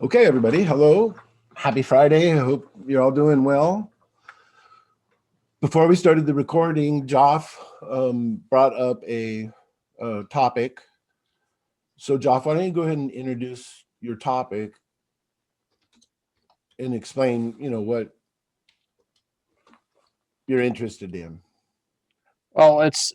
Okay, everybody. Hello. Happy Friday. I hope you're all doing well. Before we started the recording, Joff brought up a topic. So, Joff, why don't you go ahead and introduce your topic and explain, what you're interested in. Well, it's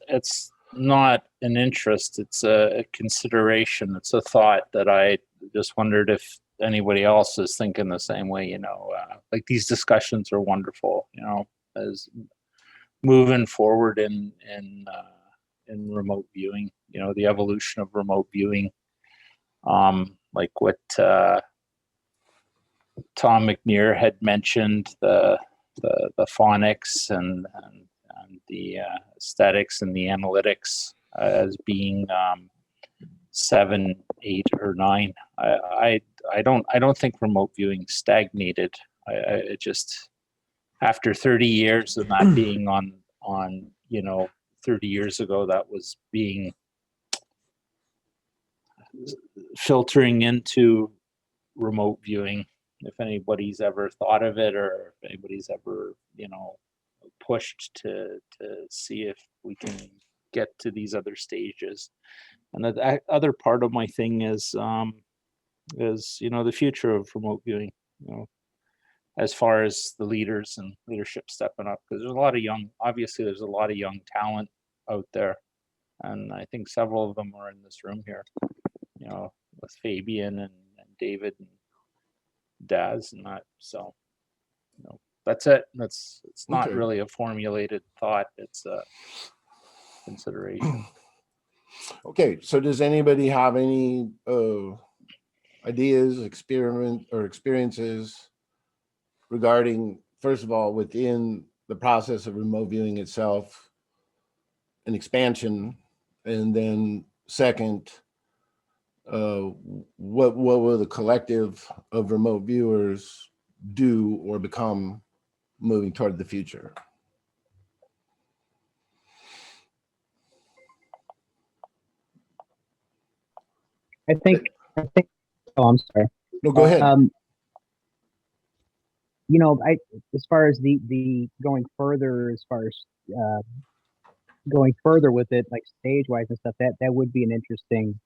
not an interest, it's a consideration, it's a thought that I just wondered if anybody else is thinking the same way. Like, these discussions are wonderful, as moving forward in remote viewing, the evolution of remote viewing, like what Tom McNear had mentioned, the phonics and the aesthetics and the analytics as being 7, 8, or 9. I don't think remote viewing stagnated. I just, after 30 years of not being on 30 years ago, that was being filtering into remote viewing. If anybody's ever thought of it, or if anybody's ever pushed to see if we can get to these other stages. And that other part of my thing is the future of remote viewing, as far as the leaders and leadership stepping up, because there's a lot of young talent out there, and I think several of them are in this room here, with Fabian and David and Daz and that. So that's it. It's not really a formulated thought, it's a consideration. Okay, so does anybody have any ideas, experiences regarding, first of all, within the process of remote viewing itself, an expansion, and then second, what will the collective of remote viewers do or become moving toward the future? I think. Oh, I'm sorry. No, go ahead. As far as the going further, going further with it, like stage wise and stuff, that would be an interesting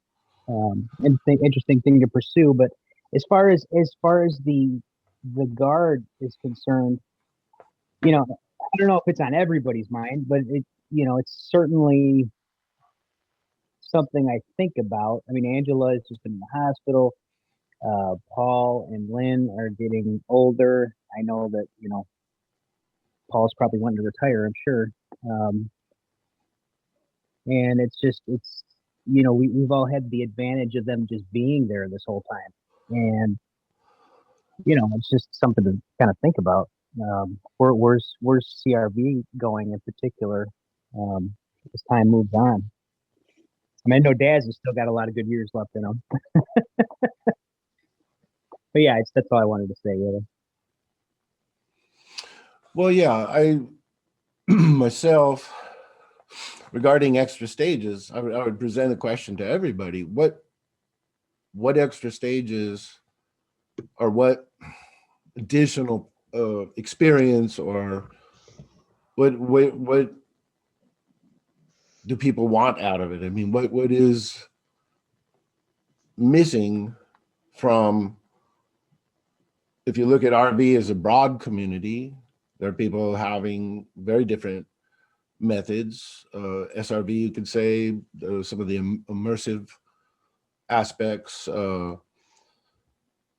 thing to pursue. But as far as the guard is concerned, I don't know if it's on everybody's mind, but it's certainly something I think about. I mean, Angela has just been in the hospital. Paul and Lynn are getting older. I know that, Paul's probably wanting to retire, I'm sure. And we've all had the advantage of them just being there this whole time. And, it's just something to kind of think about. Where's CRV going in particular as time moves on? I mean, I know Daz has still got a lot of good years left in him. But yeah, that's all I wanted to say, really. Well, yeah, I myself, regarding extra stages, I would present a question to everybody. What extra stages or what additional experience or what do people want out of it? I mean, what is missing from, if you look at RV as a broad community, there are people having very different methods. SRV, you could say, some of the immersive aspects,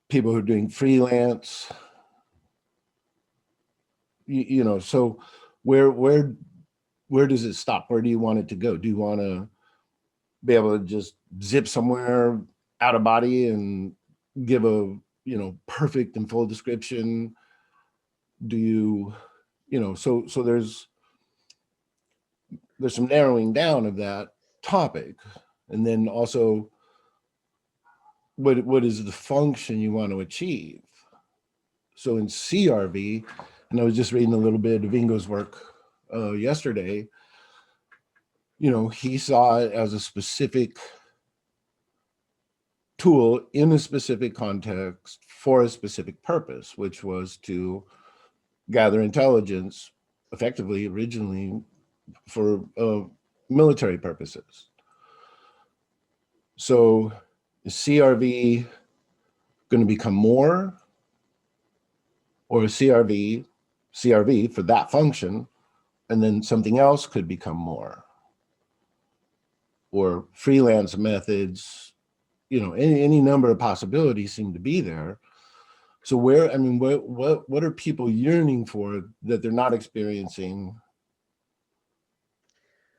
people who are doing freelance, so where does it stop? Where do you want it to go? Do you want to be able to just zip somewhere out of body and give a perfect and full description? Do you so there's some narrowing down of that topic, and then also what is the function you want to achieve? So in CRV, and I was just reading a little bit of Ingo's work yesterday, he saw it as a specific tool in a specific context for a specific purpose, which was to gather intelligence effectively originally for military purposes. So is CRV going to become more, or is CRV for that function, and then something else could become more? Or freelance methods, any number of possibilities seem to be there. So what are people yearning for that they're not experiencing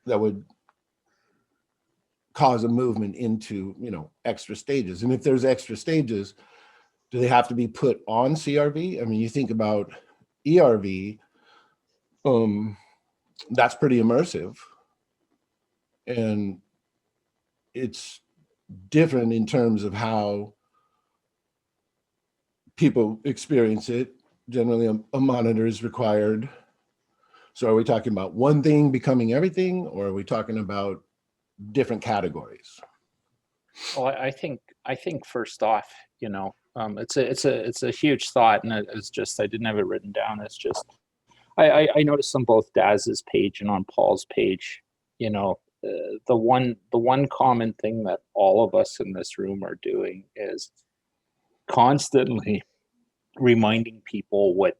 that would cause a movement into, extra stages? And if there's extra stages, do they have to be put on CRV? I mean, you think about ERV, that's pretty immersive. And it's different in terms of how people experience it. Generally, a monitor is required. So are we talking about one thing becoming everything, or are we talking about different categories? Well, I think first off, it's a huge thought, and it's just, I didn't have it written down. It's just, I noticed on both Daz's page and on Paul's page, the one common thing that all of us in this room are doing is constantly reminding people what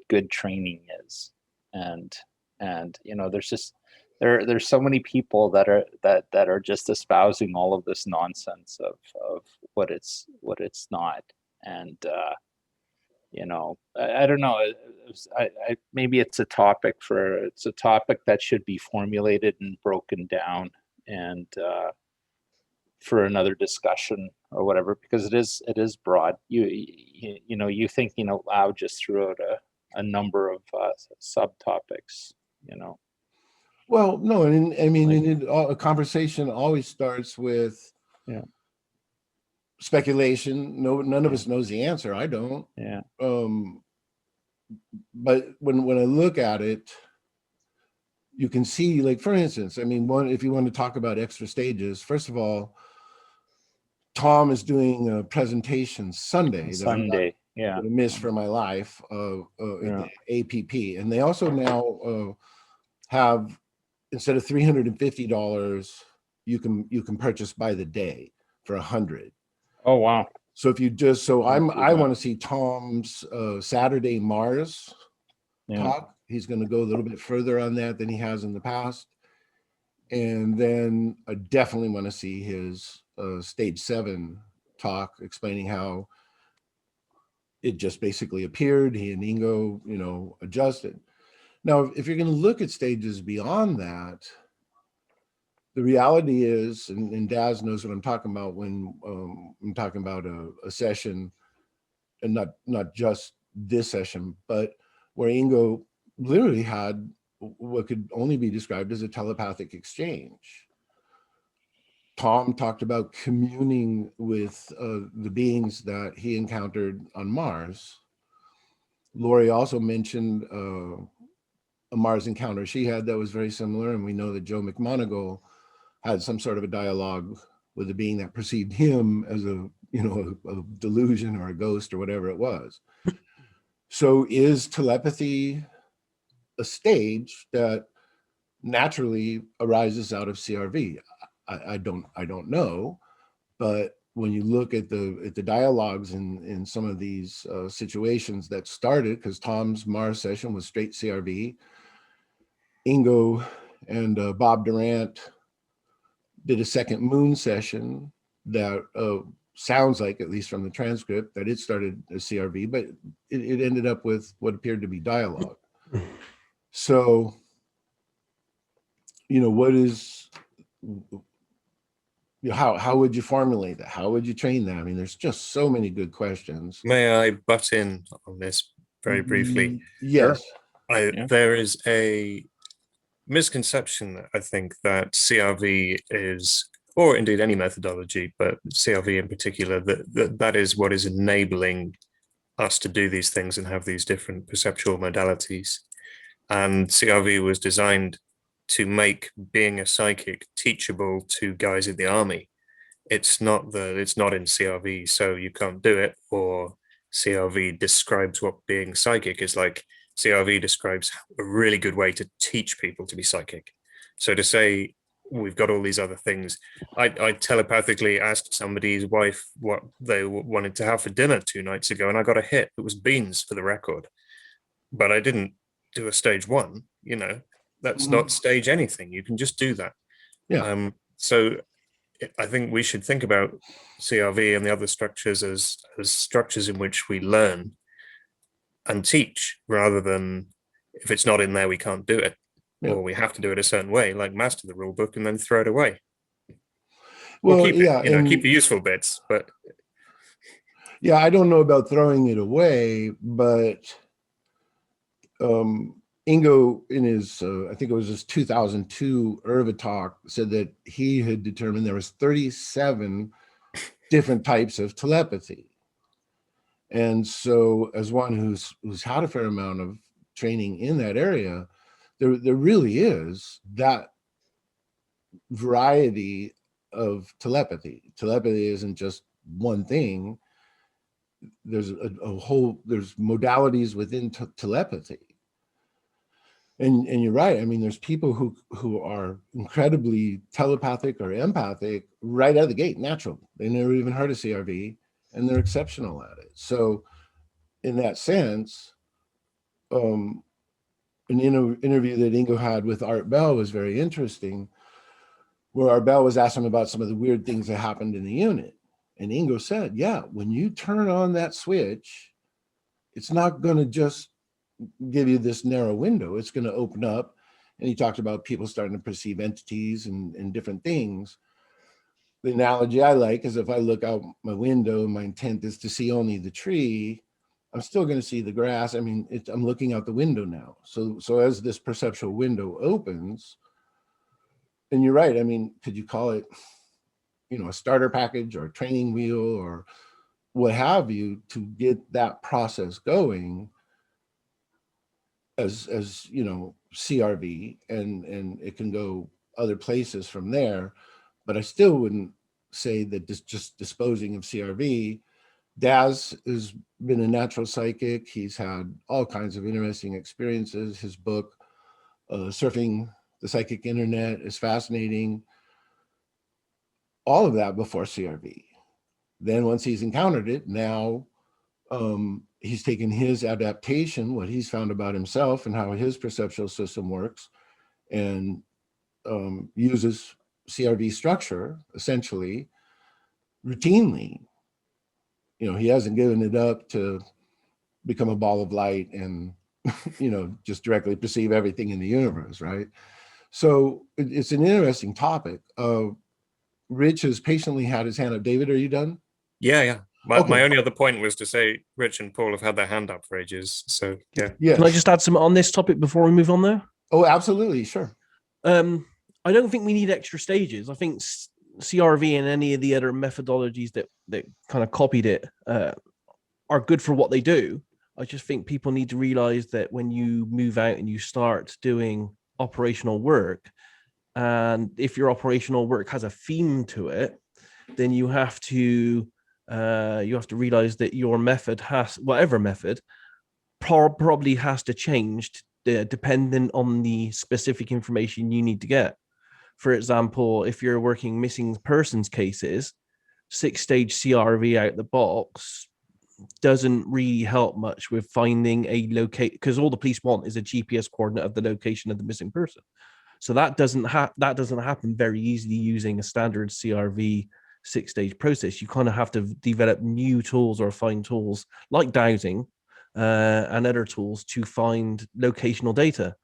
good training is. And there's just, there's so many people that are just espousing all of this nonsense of what it's not. And I don't know. Maybe it's a topic that should be formulated and broken down, and for another discussion or whatever, because it is broad. You thinking out loud just threw out a number of subtopics. Well, no, and I mean, a conversation always starts with speculation. None of us knows the answer. I don't. Yeah. But when I look at it, you can see, like, for instance, I mean, if you want to talk about extra stages, first of all, Tom is doing a presentation Sunday. Sunday, yeah. That I miss for my life at the APP, and they also now have, instead of $350, you can purchase by the day for $100. Oh wow! So if you just, I want to see Tom's Saturday Mars talk. He's going to go a little bit further on that than he has in the past, and then I definitely want to see his stage 7 talk, explaining how it just basically appeared. He and Ingo, adjusted. Now, if you're going to look at stages beyond that, the reality is, and Daz knows what I'm talking about when I'm talking about a session, and not just this session, but where Ingo literally had what could only be described as a telepathic exchange. Tom talked about communing with the beings that he encountered on Mars. Lori also mentioned a Mars encounter she had that was very similar, and we know that Joe McMoneagle had some sort of a dialogue with a being that perceived him as a delusion or a ghost or whatever it was. So is telepathy a stage that naturally arises out of CRV? I don't know, but when you look at the dialogues in some of these situations that started, because Tom's Mars session was straight CRV, Ingo and Bob Durant did a second moon session that sounds like, at least from the transcript, that it started as CRV, but it ended up with what appeared to be dialogue. So, what is, how would you formulate that? How would you train that? I mean, there's just so many good questions. May I butt in on this very briefly? Yes. There is a misconception, I think, that CRV is, or indeed any methodology, but CRV in particular, that is what is enabling us to do these things and have these different perceptual modalities. And CRV was designed to make being a psychic teachable to guys in the army. it's not in CRV, so you can't do it, or CRV describes what being psychic is like. CRV describes a really good way to teach people to be psychic. So to say we've got all these other things, I telepathically asked somebody's wife what they wanted to have for dinner 2 nights ago, and I got a hit. It was beans, for the record, but I didn't do a stage 1. That's not stage anything. You can just do that. Yeah. So I think we should think about CRV and the other structures as structures in which we learn and teach, rather than if it's not in there, we can't do it, Yeah. or we have to do it a certain way, like master the rule book and then throw it away. Well, keep yeah, it, keep the useful bits, but yeah, I don't know about throwing it away, but Ingo, in his, I think it was his 2002 IRVA talk, said that he had determined there was 37 different types of telepathy. And so as one who's had a fair amount of training in that area, there really is that variety of telepathy. Telepathy isn't just one thing. There's there's modalities within telepathy. And you're right. I mean, there's people who are incredibly telepathic or empathic right out of the gate, natural. They never even heard of CRV, and they're exceptional at it. So in that sense, an interview that Ingo had with Art Bell was very interesting, where Art Bell was asking about some of the weird things that happened in the unit. And Ingo said, yeah, when you turn on that switch, it's not going to just give you this narrow window. It's going to open up. And he talked about people starting to perceive entities and different things. The analogy I like is if I look out my window and my intent is to see only the tree, I'm still going to see the grass. I mean, I'm looking out the window now. So as this perceptual window opens, and you're right. I mean, could you call it, a starter package or a training wheel or what have you to get that process going as CRV, and it can go other places from there. But I still wouldn't say that just disposing of CRV. Daz has been a natural psychic. He's had all kinds of interesting experiences. His book, Surfing the Psychic Internet, is fascinating. All of that before CRV. Then once he's encountered it, now he's taken his adaptation, what he's found about himself and how his perceptual system works, and uses CRV structure essentially routinely. He hasn't given it up to become a ball of light and just directly perceive everything in the universe, right? So it's an interesting topic. Rich has patiently had his hand up. David, are you done? Yeah. My Okay. only other point was to say Rich and Paul have had their hand up for ages. So yeah. Yes. Can I just add some on this topic before we move on there? Oh, absolutely. Sure. I don't think we need extra stages. I think CRV and any of the other methodologies that kind of copied it are good for what they do. I just think people need to realize that when you move out and you start doing operational work, and if your operational work has a theme to it, then you have to realize that your method whatever method probably has to change depending on the specific information you need to get. For example, if you're working missing persons cases, 6-stage CRV out the box doesn't really help much with finding a locate, because all the police want is a GPS coordinate of the location of the missing person. So that doesn't happen very easily using a standard CRV 6-stage process. You kind of have to develop new tools or find tools like dowsing and other tools to find locational data.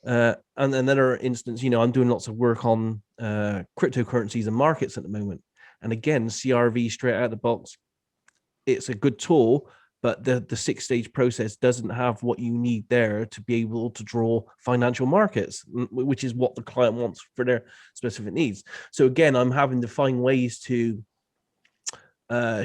And another instance, I'm doing lots of work on cryptocurrencies and markets at the moment. And again, CRV straight out of the box, it's a good tool, but the 6-stage process doesn't have what you need there to be able to draw financial markets, which is what the client wants for their specific needs. So again, I'm having to find ways to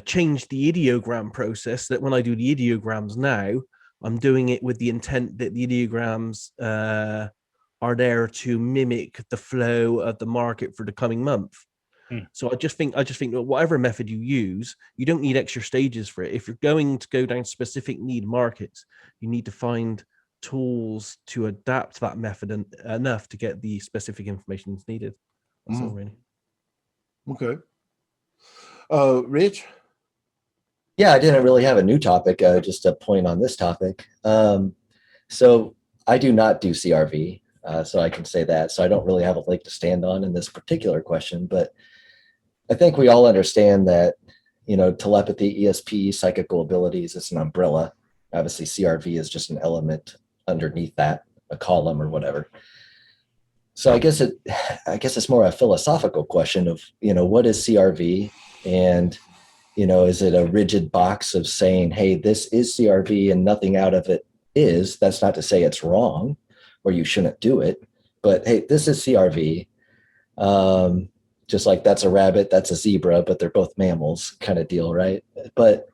change the ideogram process, that when I do the ideograms now, I'm doing it with the intent that the ideograms are there to mimic the flow of the market for the coming month. So I just think that whatever method you use, you don't need extra stages for it. If you're going to go down specific need markets, you need to find tools to adapt that method enough to get the specific information that's needed. That's all really. Okay. Rich? Yeah, I didn't really have a new topic, just a point on this topic. So I do not do CRV, so I can say that. So I don't really have a leg to stand on in this particular question, but I think we all understand that, telepathy, ESP, psychical abilities is an umbrella. Obviously, CRV is just an element underneath that, a column or whatever. So I guess it's more a philosophical question of, what is CRV, and is it a rigid box of saying, hey, this is CRV and nothing out of it is? That's not to say it's wrong or you shouldn't do it, but hey, this is CRV. Just like that's a rabbit, that's a zebra, but they're both mammals kind of deal, right? But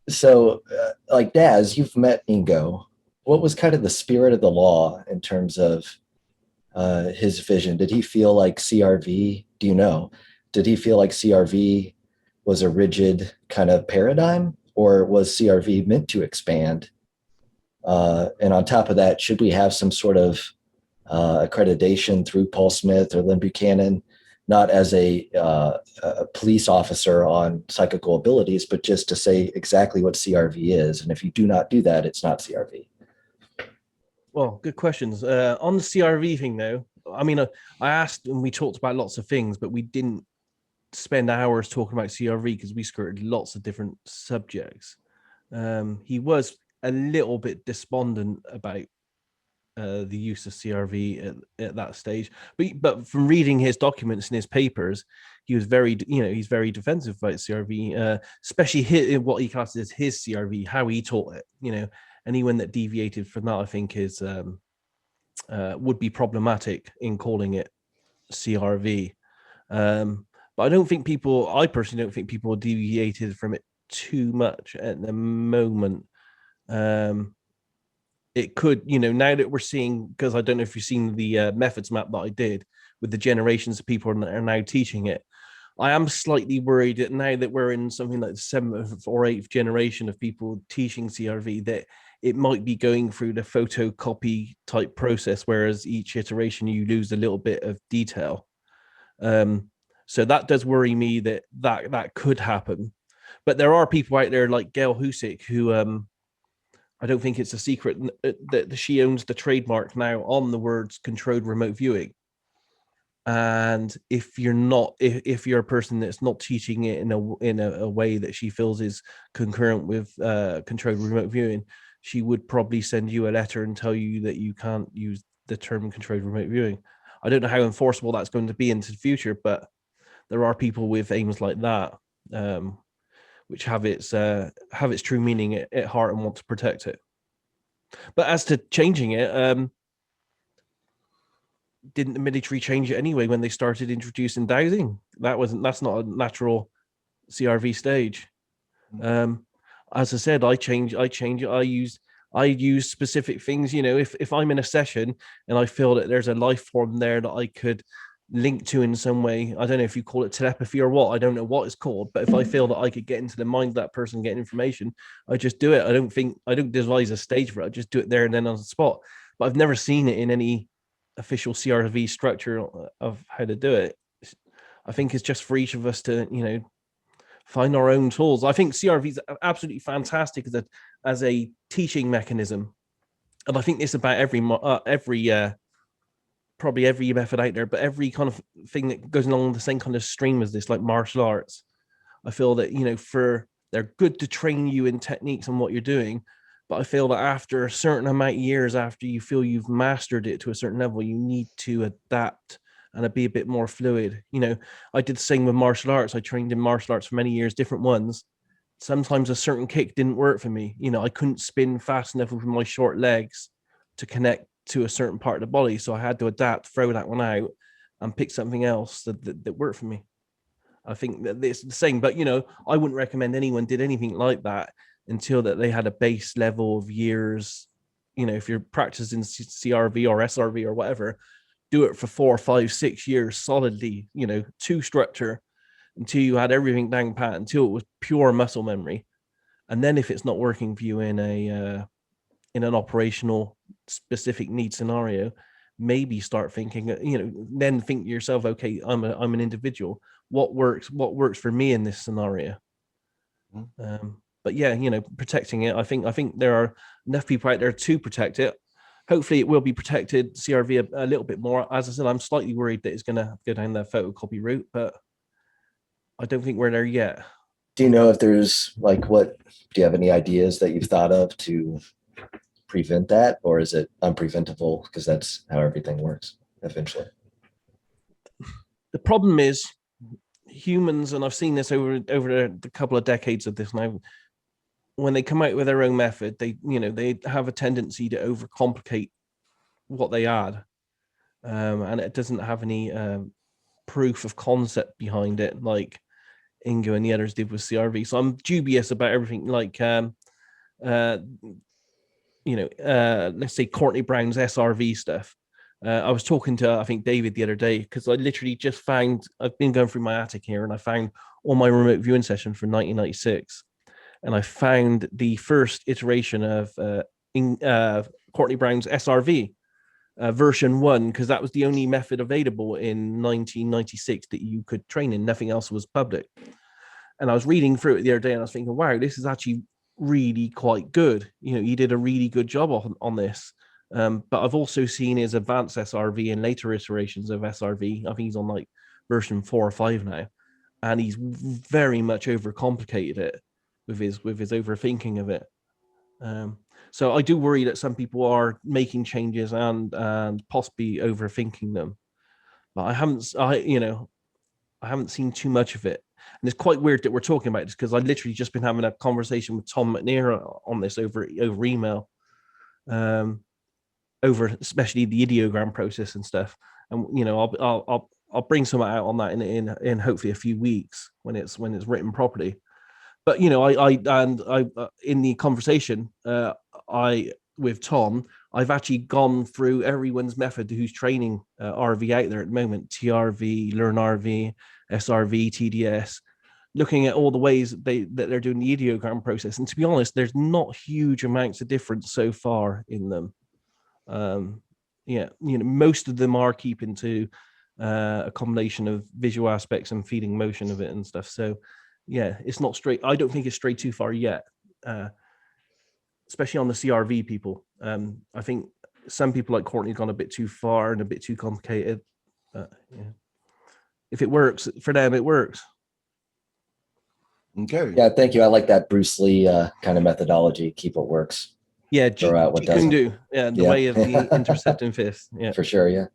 so like Daz, you've met Ingo. What was kind of the spirit of the law in terms of his vision? Did he feel like CRV, do you know, did he feel like CRV was a rigid kind of paradigm, or was CRV meant to expand? And on top of that, should we have some sort of accreditation through Paul Smith or Lynn Buchanan, not as a police officer on psychical abilities, but just to say exactly what CRV is? And if you do not do that, it's not CRV. Well, good questions. On the CRV thing, though, I mean, I asked and we talked about lots of things, but we didn't spend hours talking about CRV because we skirted lots of different subjects. He was a little bit despondent about the use of CRV at that stage, but from reading his documents and his papers, he was he's very defensive about CRV, especially what he classes as his CRV, how he taught it. Anyone that deviated from that, I think, is would be problematic in calling it CRV. But I personally don't think people deviated from it too much at the moment. It could, now that we're seeing, because I don't know if you've seen the methods map that I did with the generations of people that are now teaching it. I am slightly worried that now that we're in something like the 7th or 8th generation of people teaching CRV, that it might be going through the photocopy type process, whereas each iteration you lose a little bit of detail. So that does worry me that could happen. But there are people out there like Gail Husick who I don't think it's a secret that she owns the trademark now on the words controlled remote viewing. And if you're a person that's not teaching it in a way that she feels is concurrent with controlled remote viewing, she would probably send you a letter and tell you that you can't use the term controlled remote viewing. I don't know how enforceable that's going to be into the future, but there are people with aims like that, which have its true meaning at heart and want to protect it. But as to changing it, didn't the military change it anyway when they started introducing dowsing? That's not a natural CRV stage. As I said, I change it. I use specific things. If I'm in a session and I feel that there's a life form there that I could link to in some way, I don't know if you call it telepathy or what, I don't know what it's called, but if I feel that I could get into the mind of that person, get information, I just do it. I don't devise a stage for it. I just do it there and then on the spot. But I've never seen it in any official CRV structure of how to do it. I think it's just for each of us to, find our own tools. I think CRV is absolutely fantastic as a teaching mechanism. And I think this about probably every method out there, but every kind of thing that goes along the same kind of stream as this, like martial arts. I feel that, they're good to train you in techniques and what you're doing. But I feel that after a certain amount of years, after you feel you've mastered it to a certain level, you need to adapt and be a bit more fluid. I did the same with martial arts. I trained in martial arts for many years, different ones. Sometimes a certain kick didn't work for me. I couldn't spin fast enough with my short legs to connect to a certain part of the body. So I had to adapt, throw that one out and pick something else that worked for me. I think that it's the same, but, I wouldn't recommend anyone did anything like that until that they had a base level of years. If you're practicing CRV or SRV or whatever, do it for 4, 5, 6 years solidly, to structure until you had everything down pat, until it was pure muscle memory. And then if it's not working for you in an operational specific need scenario, maybe start thinking, then think to yourself, okay, I'm an individual. What works for me in this scenario? But yeah, protecting it. I think there are enough people out there to protect it. Hopefully it will be protected, CRV, a little bit more. As I said, I'm slightly worried that it's going to go down the photocopy route, but I don't think we're there yet. Do you know if there's do you have any ideas that you've thought of to prevent that, or is it unpreventable because that's how everything works eventually? The problem is humans, and I've seen this over the couple of decades of this now, when they come out with their own method, they have a tendency to overcomplicate what they add, and it doesn't have any proof of concept behind it, like Ingo and the others did with CRV. So I'm dubious about everything, like let's say Courtney Brown's SRV stuff. I was talking to, I think, David the other day, because I literally just I've been going through my attic here, and I found all my remote viewing sessions from 1996. And I found the first iteration of Courtney Brown's SRV version 1, because that was the only method available in 1996 that you could train in. Nothing else was public. And I was reading through it the other day, and I was thinking, wow, this is actually really quite good. You did a really good job on this. But I've also seen his advanced SRV and later iterations of SRV. I think he's on like version 4 or 5 now, and he's very much overcomplicated it with his overthinking of it. So I do worry that some people are making changes and possibly overthinking them. But I haven't seen too much of it. And it's quite weird that we're talking about this, because I literally just been having a conversation with Tom McNair on this over email, over especially the ideogram process and stuff. And I'll bring some out on that in hopefully a few weeks when it's written properly. But I in the conversation with Tom, I've actually gone through everyone's method who's training RV out there at the moment: TRV, Learn RV, SRV, TDS, looking at all the ways that they're doing the ideogram process. And to be honest, there's not huge amounts of difference so far in them. Most of them are keeping to a combination of visual aspects and feeding motion of it and stuff. So yeah, it's not straight. I don't think it's strayed too far yet, especially on the CRV people. I think some people like Courtney have gone a bit too far and a bit too complicated. If it works for them, it works. Okay. Yeah, thank you. I like that Bruce Lee kind of methodology. Keep what works. Yeah, throw out what you can doesn't. do. Yeah, the way of the intercepting fist. Yeah, for sure. Yeah.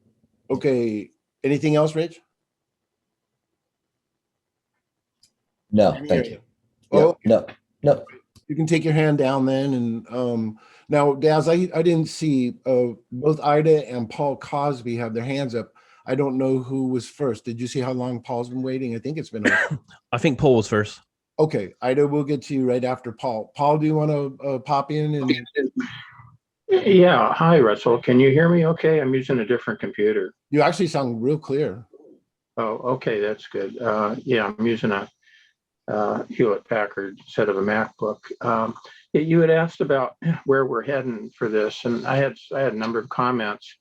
Okay. Anything else, Rich? No, thank you. Oh, no. You can take your hand down then. And now, Daz, I didn't see both Ida and Paul Cosby have their hands up. I don't know who was first. Did you see how long Paul's been waiting? I think it's been. I think Paul was first. Okay, Ida, we'll get to you right after Paul. Paul, do you want to pop in? Yeah. Hi, Russell. Can you hear me okay? I'm using a different computer. You actually sound real clear. Oh, okay. That's good. Yeah, I'm using a Hewlett Packard instead of a MacBook. You had asked about where we're heading for this, and I had a number of comments.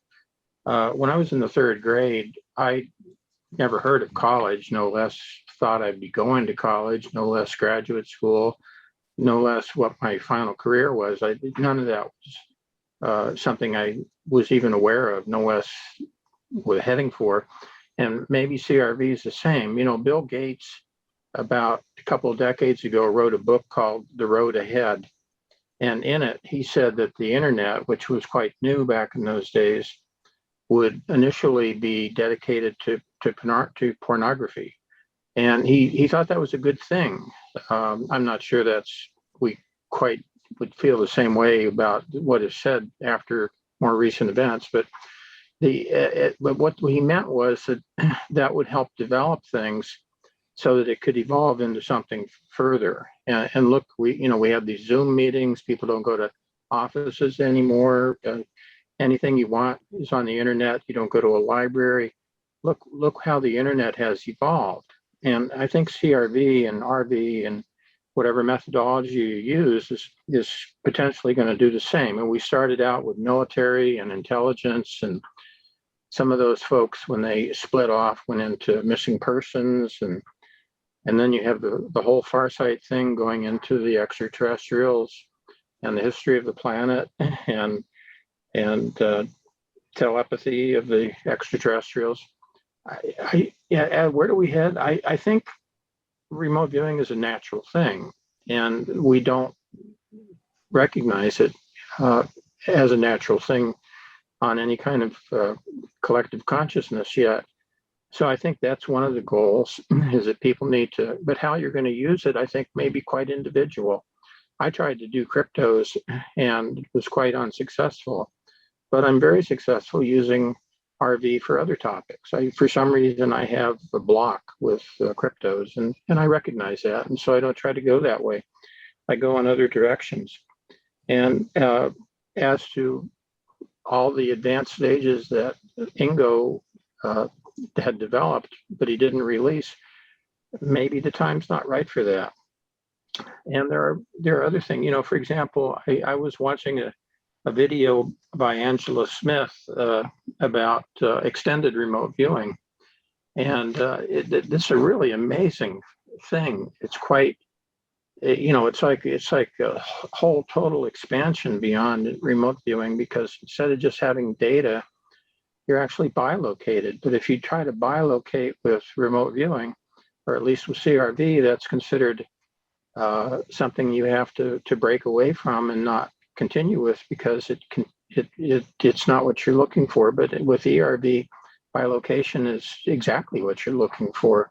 When I was in the 3rd grade, I never heard of college, no less thought I'd be going to college, no less graduate school, no less what my final career was. None of that was something I was even aware of, no less was heading for. And maybe CRV is the same. Bill Gates, about a couple of decades ago, wrote a book called The Road Ahead. And in it, he said that the internet, which was quite new back in those days, would initially be dedicated to pornography. And he thought that was a good thing. I'm not sure we quite would feel the same way about what is said after more recent events, but but what he meant was that would help develop things so that it could evolve into something further. And look, we have these Zoom meetings. People don't go to offices anymore. anything you want is on the internet. You don't go to a library. Look how the internet has evolved. And I think CRV and RV and whatever methodology you use is potentially going to do the same. And we started out with military and intelligence, and some of those folks, when they split off, went into missing persons, and then you have the whole Farsight thing going into the extraterrestrials and the history of the planet and telepathy of the extraterrestrials. Yeah, where do we head? I think remote viewing is a natural thing, and we don't recognize it as a natural thing on any kind of collective consciousness yet. So I think that's one of the goals, is that people need to, but how you're going to use it, I think, may be quite individual. I tried to do cryptos and was quite unsuccessful, but I'm very successful using RV for other topics. For some reason, I have a block with cryptos, and I recognize that. And so I don't try to go that way. I go in other directions. And as to all the advanced stages that Ingo had developed, but he didn't release, maybe the time's not right for that. And there are other things, for example, I was watching a video by Angela Smith about extended remote viewing. And this is a really amazing thing. It's quite, it's like a whole total expansion beyond remote viewing, because instead of just having data, you're actually bilocated. But if you try to bilocate with remote viewing, or at least with CRV, that's considered something you have to break away from and not continue with, because it's not what you're looking for. But with ERV, bilocation is exactly what you're looking for.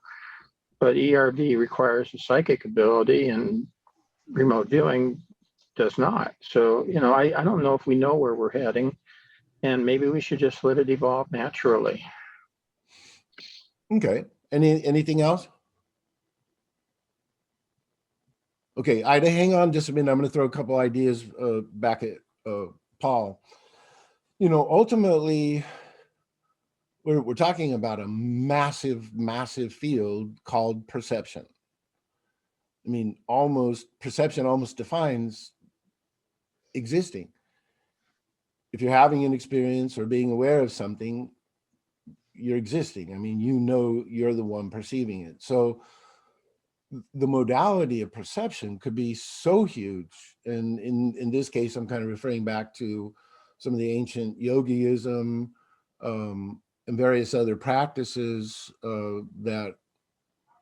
But ERV requires a psychic ability, and remote viewing does not. So, I don't know if we know where we're heading, and maybe we should just let it evolve naturally. Okay. Anything else? Okay, Ida, hang on just a minute. I'm going to throw a couple ideas back at Paul. Ultimately, we're talking about a massive, massive field called perception. I mean, perception almost defines existing. If you're having an experience or being aware of something, you're existing. I mean, you're the one perceiving it. So the modality of perception could be so huge. And in this case, I'm kind of referring back to some of the ancient yogiism and various other practices that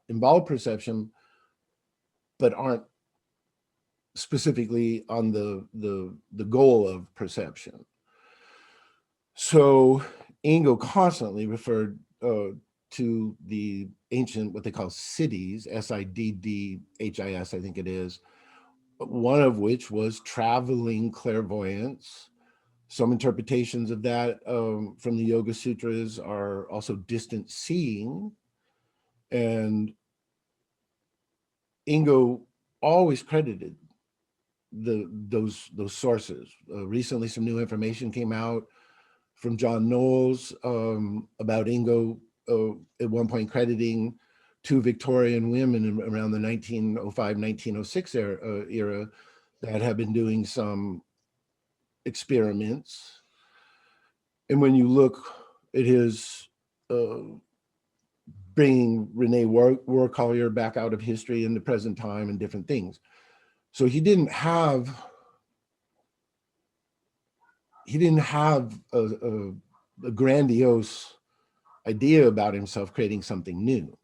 involve perception, but aren't specifically on the goal of perception. So Ingo constantly referred to the ancient, what they call cities, SIDDHIS, I think it is, one of which was traveling clairvoyance. Some interpretations of that from the Yoga Sutras are also distant seeing. And Ingo always credited those sources. Recently, some new information came out from John Knowles about Ingo at one point crediting 2 Victorian women around the 1905-1906 era that have been doing some experiments. And when you look at his bringing Renee Warcollier back out of history in the present time and different things. So he didn't have a grandiose idea about himself creating something new.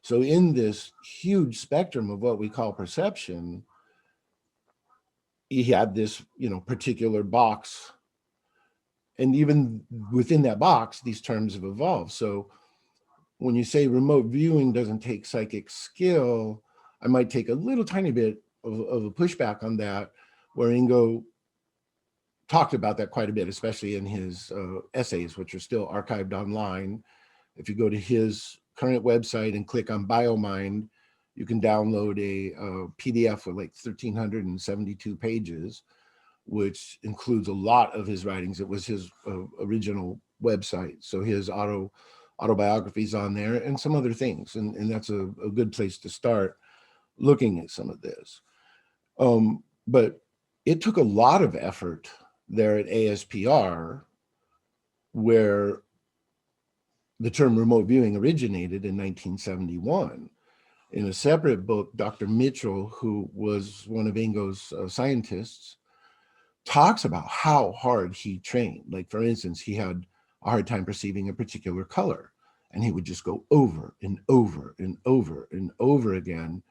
So in this huge spectrum of what we call perception, he had this, particular box. And even within that box, these terms have evolved. So when you say remote viewing doesn't take psychic skill, I might take a little tiny bit of a pushback on that, where Ingo talked about that quite a bit, especially in his essays, which are still archived online. If you go to his current website and click on BioMind, you can download a PDF with like 1,372 pages which includes a lot of his writings. It was his original website. So his autobiographies on there and some other things. And that's a good place to start looking at some of this. But it took a lot of effort there at ASPR, where the term remote viewing originated in 1971. In a separate book, Dr. Mitchell, who was one of Ingo's scientists, talks about how hard he trained. Like, for instance, he had a hard time perceiving a particular color, and he would just go over and over and over and over again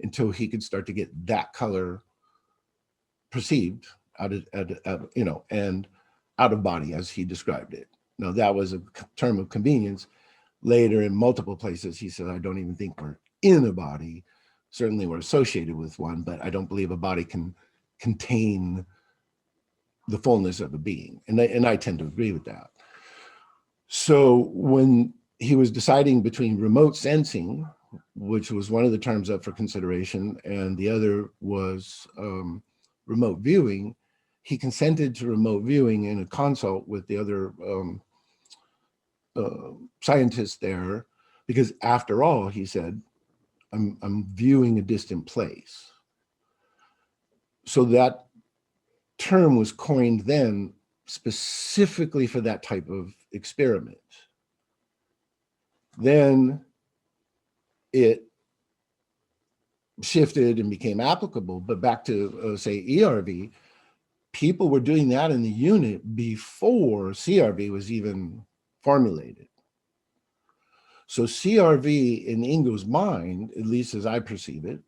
until he could start to get that color perceived and out of body, as he described it. Now, that was a term of convenience. Later, in multiple places, he said, I don't even think we're in a body. Certainly we're associated with one, but I don't believe a body can contain the fullness of a being. And I tend to agree with that. So when he was deciding between remote sensing, which was one of the terms up for consideration, and the other was remote viewing, he consented to remote viewing in a consult with the other scientists there, because after all, he said, I'm viewing a distant place. So that term was coined then specifically for that type of experiment. Then it shifted and became applicable, but back to say ERV, people were doing that in the unit before CRV was even formulated. So CRV in Ingo's mind, at least as I perceive it,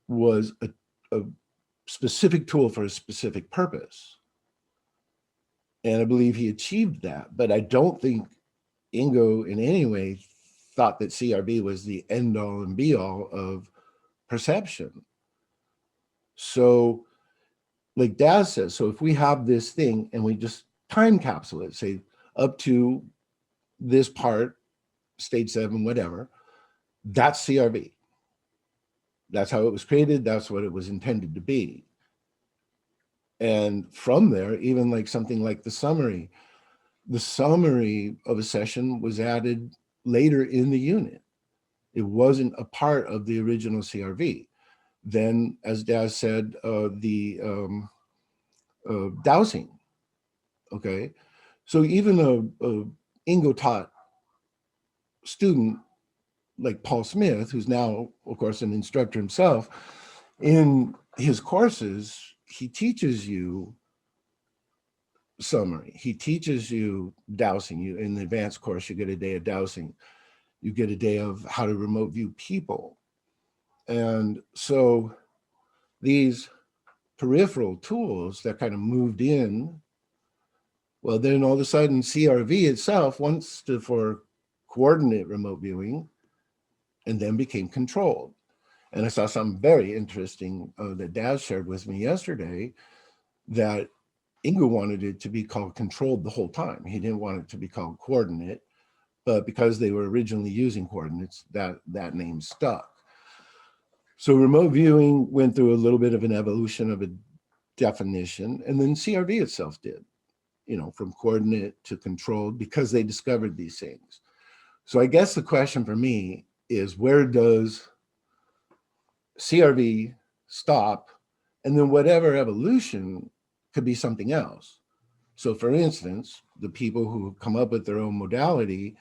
was a specific tool for a specific purpose. And I believe he achieved that, but I don't think Ingo in any way thought that CRV was the end all and be all of perception. So like Daz says, so if we have this thing and we just time capsule it, say up to this part, stage 7, whatever, that's CRV. That's how it was created. That's what it was intended to be. And from there, even like something like the summary of a session was added later in the unit. It wasn't a part of the original CRV. Then, as Daz said, the dowsing, okay? So even a Ingo taught student like Paul Smith, who's now, of course, an instructor himself, in his courses, he teaches you summary. He teaches you dowsing. You in the advanced course, you get a day of dowsing. You get a day of how to remote view people. And so these peripheral tools that kind of moved in, well, then all of a sudden CRV itself once stood for coordinate remote viewing and then became controlled. And I saw something very interesting that Daz shared with me yesterday, that Ingo wanted it to be called controlled the whole time. He didn't want it to be called coordinate, but because they were originally using coordinates, that name stuck. So remote viewing went through a little bit of an evolution of a definition, and then CRV itself did, from coordinate to controlled, because they discovered these things. So I guess the question for me is, where does CRV stop? And then whatever evolution could be something else. So for instance, the people who come up with their own modality,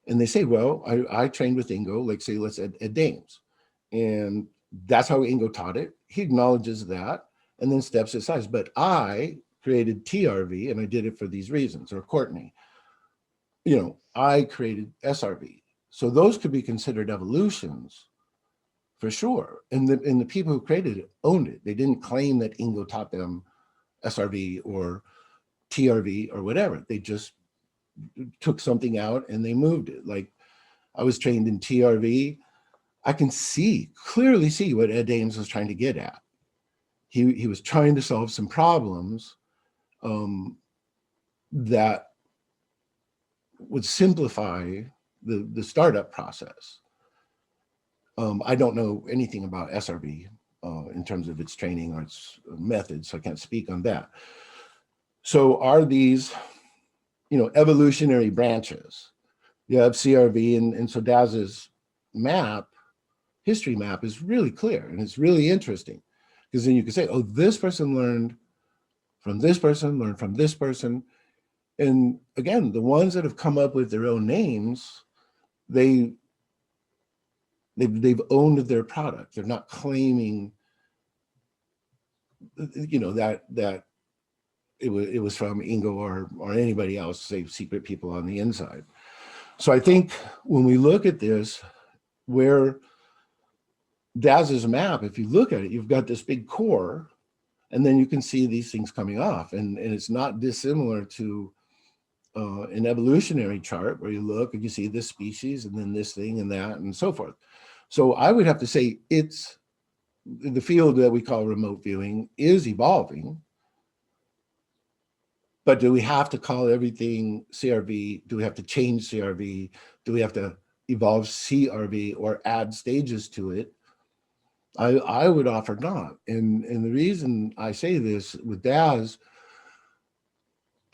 and they say, well, I trained with Ingo, like say, let's at Dames. And that's how Ingo taught it. He acknowledges that and then steps aside. But I created TRV and I did it for these reasons, or Courtney, I created SRV. So those could be considered evolutions for sure. And the people who created it owned it. They didn't claim that Ingo taught them SRV or TRV or whatever. They just took something out and they moved it. Like I was trained in TRV. I can clearly see what Ed Ames was trying to get at. He was trying to solve some problems that would simplify the startup process. I don't know anything about SRV in terms of its training or its methods, so I can't speak on that. So are these, evolutionary branches? You have CRV, and so Daz's history map is really clear, and it's really interesting, because then you can say, oh, this person learned from this person, learned from this person. And again, the ones that have come up with their own names, they've owned their product. They're not claiming, that it was from Ingo or anybody else, say secret people on the inside. So I think when we look at this, where Daz's map, if you look at it, you've got this big core, and then you can see these things coming off, and it's not dissimilar to an evolutionary chart where you look and you see this species and then this thing and that and so forth. So I would have to say it's the field that we call remote viewing is evolving. But do we have to call everything CRV? Do we have to change CRV? Do we have to evolve CRV or add stages to it? I would offer not. And the reason I say this with Daz,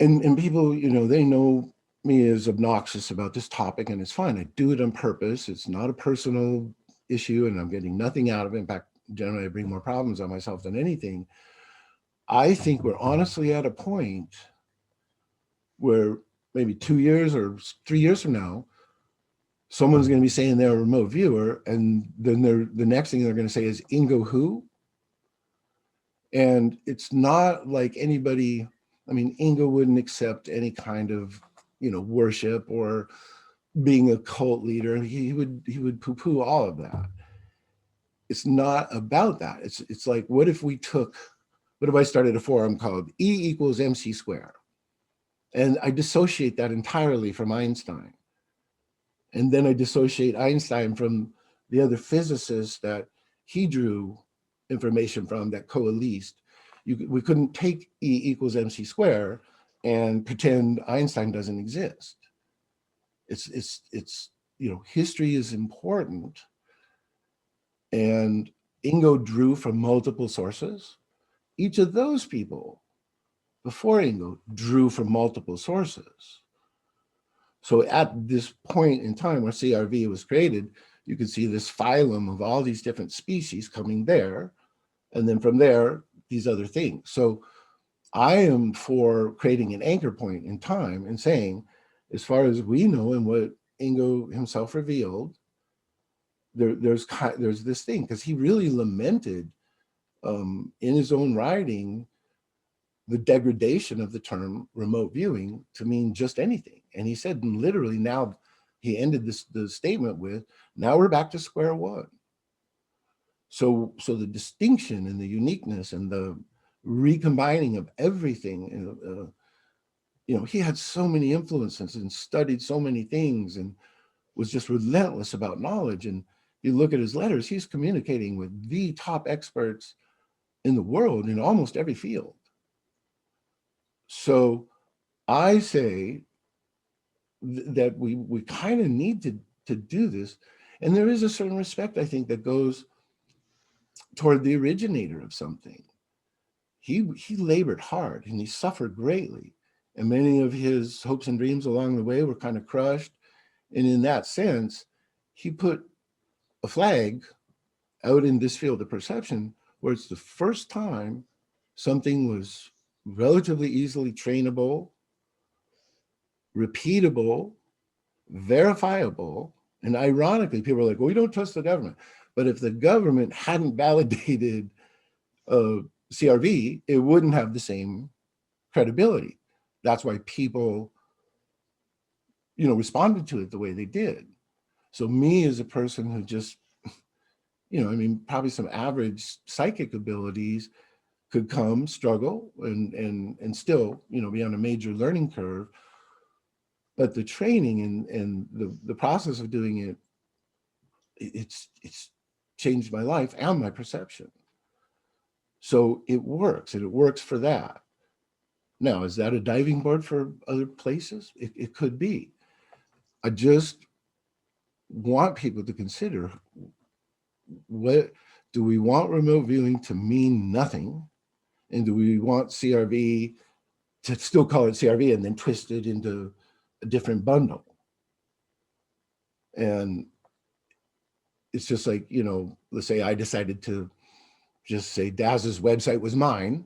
and people, they know me as obnoxious about this topic, and it's fine. I do it on purpose. It's not a personal issue, and I'm getting nothing out of it. In fact, generally I bring more problems on myself than anything. I think we're honestly at a point where maybe 2 years or 3 years from now, someone's going to be saying they're a remote viewer, and then the next thing they're going to say is Ingo who? And it's not like anybody, Ingo wouldn't accept any kind of, worship or being a cult leader. He would poo-poo all of that. It's not about that. It's like, what if I started a forum called E = MC squared? And I dissociate that entirely from Einstein. And then I dissociate Einstein from the other physicists that he drew information from that coalesced. We couldn't take E = MC squared and pretend Einstein doesn't exist. It's history is important. And Ingo drew from multiple sources. Each of those people before Ingo drew from multiple sources. So at this point in time where CRV was created, you can see this phylum of all these different species coming there. And then from there, these other things. So I am for creating an anchor point in time and saying, as far as we know and what Ingo himself revealed, there's this thing, because he really lamented in his own writing the degradation of the term remote viewing to mean just anything. And he said, literally, now he ended the statement with, now we're back to square one. So the distinction and the uniqueness and the recombining of everything, he had so many influences and studied so many things and was just relentless about knowledge. And you look at his letters, he's communicating with the top experts in the world in almost every field. So I say that we kind of need to do this. And there is a certain respect, I think, that goes toward the originator of something. He labored hard and he suffered greatly. And many of his hopes and dreams along the way were kind of crushed. And in that sense, he put a flag out in this field of perception where it's the first time something was relatively easily trainable, repeatable, verifiable. And ironically, people are like, well, we don't trust the government. But if the government hadn't validated CRV, it wouldn't have the same credibility. That's why people, responded to it the way they did. So me as a person who just, probably some average psychic abilities could come, struggle, and still, be on a major learning curve. But the training and the process of doing it, it's changed my life and my perception. So it works, and it works for that. Now, is that a diving board for other places? It could be. I just want people to consider, what do we want remote viewing to mean nothing? And do we want CRV to still call it CRV and then twist it into a different bundle? And it's just like, you know, let's say I decided to just say Daz's website was mine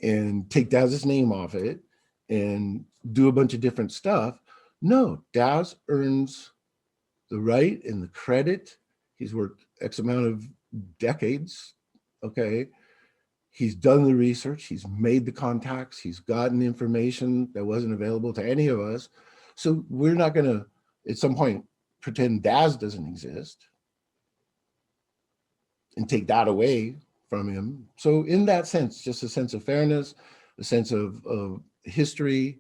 and take Daz's name off it and do a bunch of different stuff. No, Daz earns the right and the credit. He's worked X amount of decades, okay? He's done the research, he's made the contacts, he's gotten information that wasn't available to any of us. So we're not gonna, at some point, pretend Daz doesn't exist and take that away from him. So in that sense, just a sense of fairness, a sense of history.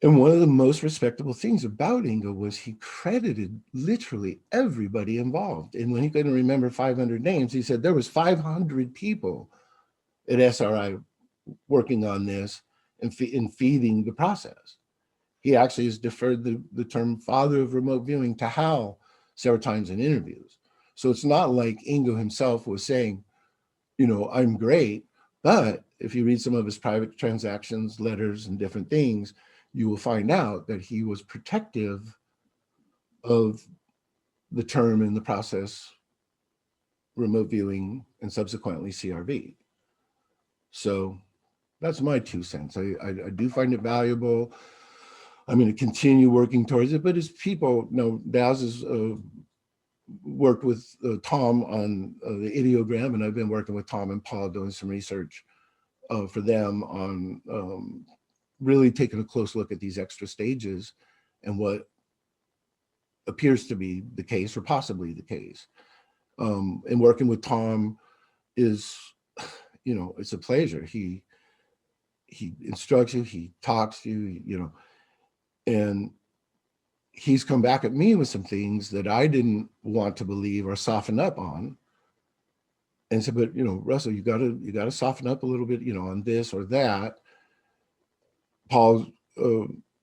And one of the most respectable things about Ingo was he credited literally everybody involved. And when he couldn't remember 500 names, he said there was 500 people at SRI working on this and feeding the process. He actually has deferred the term father of remote viewing to Hal several times in interviews. So it's not like Ingo himself was saying, you know, I'm great, but if you read some of his private transactions, letters, and different things, you will find out that he was protective of the term and the process remote viewing and subsequently CRV. So that's my 2 cents. I do find it valuable. I'm going to continue working towards it, but as people know, Daz has worked with Tom on the ideogram, and I've been working with Tom and Paul doing some research for them on really taking a close look at these extra stages and what appears to be the case or possibly the case. And working with Tom is, you know, it's a pleasure. He instructs you, he talks to you, you know, and he's come back at me with some things that I didn't want to believe or soften up on. And said, but you know, Russell, you gotta soften up a little bit, you know, on this or that. Paul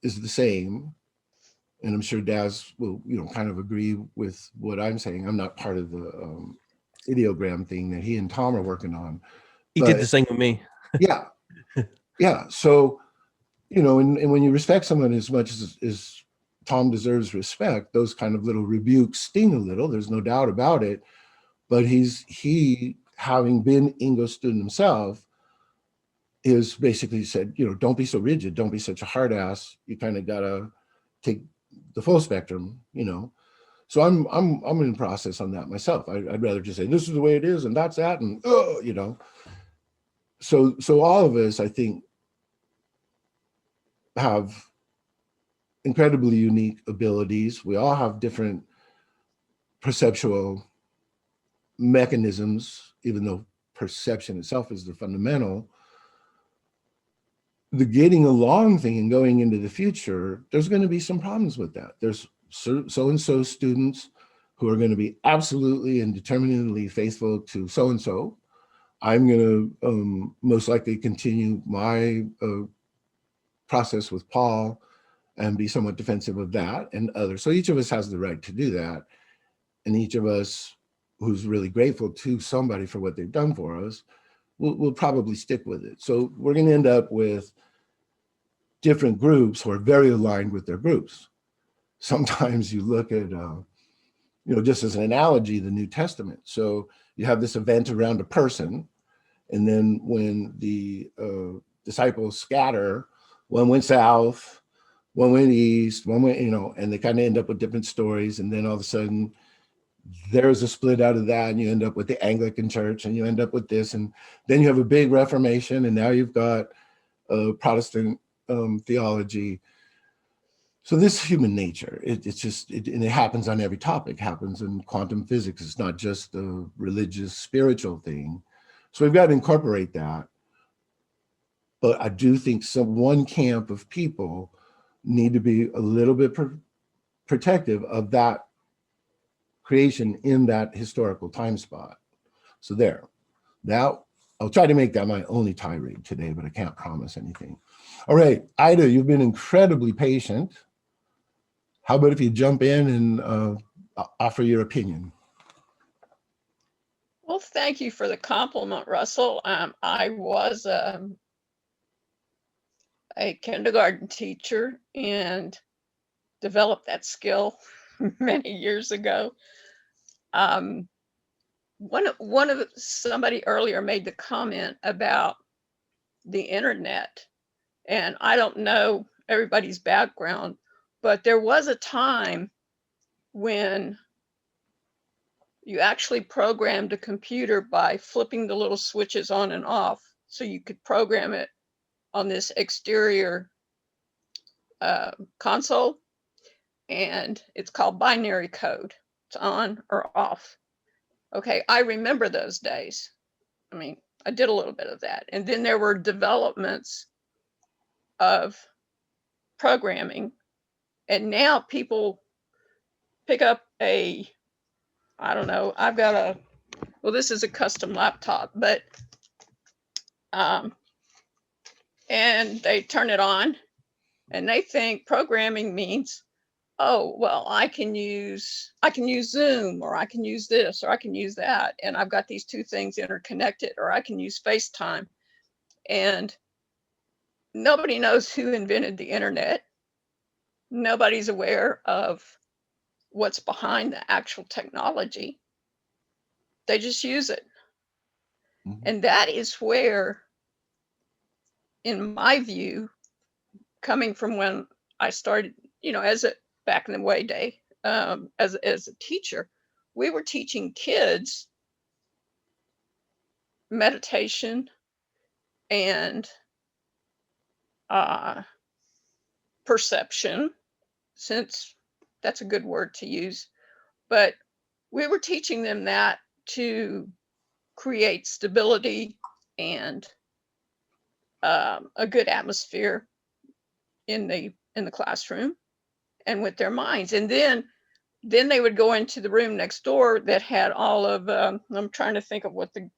is the same, and I'm sure Daz will, you know, kind of agree with what I'm saying. I'm not part of the ideogram thing that he and Tom are working on. He did the same with me. Yeah, yeah. So, you know, and when you respect someone as much as Tom deserves respect, those kind of little rebukes sting a little. There's no doubt about it. But he having been Ingo's student himself, is basically said, you know, don't be so rigid, don't be such a hard ass. You kind of gotta take the full spectrum, you know. So I'm in process on that myself. I'd rather just say this is the way it is and that's that, and you know. So all of us, I think, have incredibly unique abilities. We all have different perceptual mechanisms, even though perception itself is the fundamental. The getting along thing and going into the future, there's going to be some problems with that. There's so-and-so students who are going to be absolutely and determinedly faithful to so-and-so. I'm going to most likely continue my process with Paul and be somewhat defensive of that and others. So each of us has the right to do that. And each of us who's really grateful to somebody for what they've done for us, we'll probably stick with it. So we're going to end up with different groups who are very aligned with their groups. Sometimes you look at, you know, just as an analogy, the New Testament. So you have this event around a person, and then when the disciples scatter, one went south, one went east, one went, you know, and they kind of end up with different stories. And then all of a sudden, there's a split out of that, and you end up with the Anglican Church, and you end up with this, and then you have a big Reformation, and now you've got Protestant theology. So this is human nature. It's just, and it happens on every topic. It happens in quantum physics. It's not just a religious, spiritual thing. So we've got to incorporate that. But I do think one camp of people need to be a little bit protective of that creation in that historical time spot. So there. Now, I'll try to make that my only tirade today, but I can't promise anything. All right, Ida, you've been incredibly patient. How about if you jump in and offer your opinion? Well, thank you for the compliment, Russell. I was a kindergarten teacher and developed that skill many years ago. Somebody earlier made the comment about the internet, and I don't know everybody's background, but there was a time when you actually programmed a computer by flipping the little switches on and off, so you could program it on this exterior console, and it's called binary code. It's on or off. Okay, I remember those days. I mean, I did a little bit of that. And then there were developments of programming, and now people pick up I don't know, I've got well, this is a custom laptop, but, and they turn it on and they think programming means, oh, well, I can use Zoom, or I can use this, or I can use that. And I've got these two things interconnected, or I can use FaceTime. And nobody knows who invented the internet. Nobody's aware of what's behind the actual technology. They just use it. Mhm. And that is where, in my view, coming from when I started, back in the way day, as a teacher, we were teaching kids meditation and perception, since that's a good word to use, but we were teaching them that to create stability and a good atmosphere in the classroom and with their minds. And then they would go into the room next door that had all of I'm trying to think of what the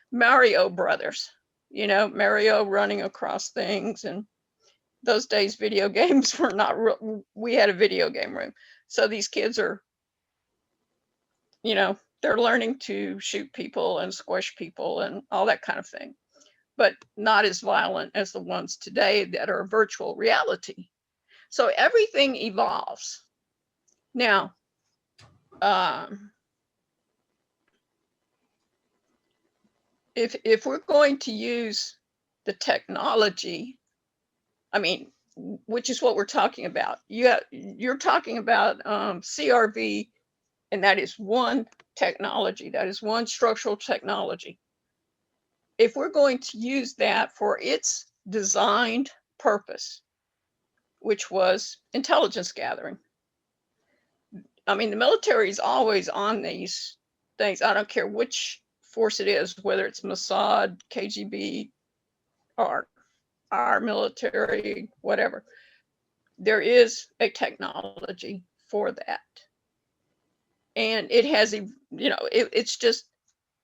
Mario brothers, Mario running across things. And those days video games were not real. We had a video game room, so these kids are, they're learning to shoot people and squish people and all that kind of thing, but not as violent as the ones today that are virtual reality. So everything evolves. Now, if we're going to use the technology, I mean, which is what we're talking about. You're talking about CRV, and that is one technology. That is one structural technology. If we're going to use that for its designed purpose, which was intelligence gathering, I mean, the military is always on these things. I don't care which force it is, whether it's Mossad, KGB, or our military, whatever. There is a technology for that. And it has, it's just,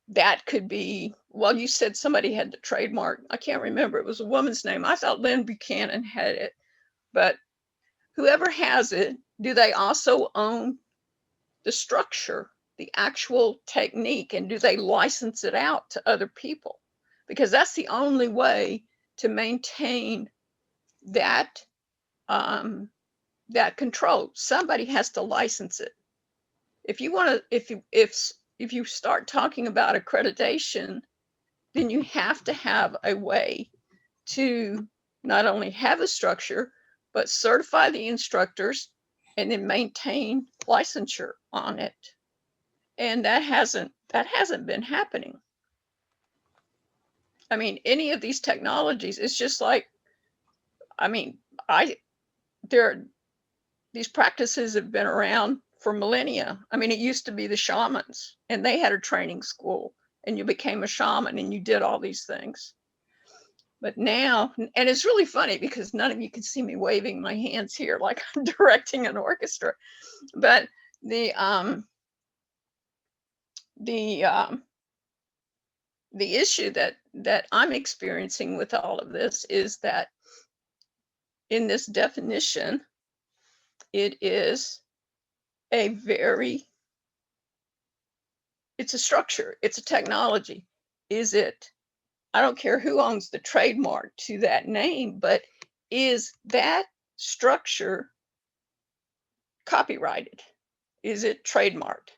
that could be, well, you said somebody had the trademark. I can't remember. It was a woman's name. I thought Lynn Buchanan had it. But whoever has it, do they also own the structure, the actual technique, and do they license it out to other people? Because that's the only way to maintain that that control. Somebody has to license it. If you want to, if you start talking about accreditation, then you have to have a way to not only have a structure, but certify the instructors and then maintain licensure on it. And that hasn't been happening. I mean, any of these technologies, it's just like, I mean, these practices have been around for millennia. I mean, it used to be the shamans, and they had a training school, and you became a shaman and you did all these things. But now, and it's really funny because none of you can see me waving my hands here like I'm directing an orchestra, but the issue that I'm experiencing with all of this is that in this definition, it is a very it's a structure, it's a technology. Is it, I don't care who owns the trademark to that name, but is that structure copyrighted? Is it trademarked?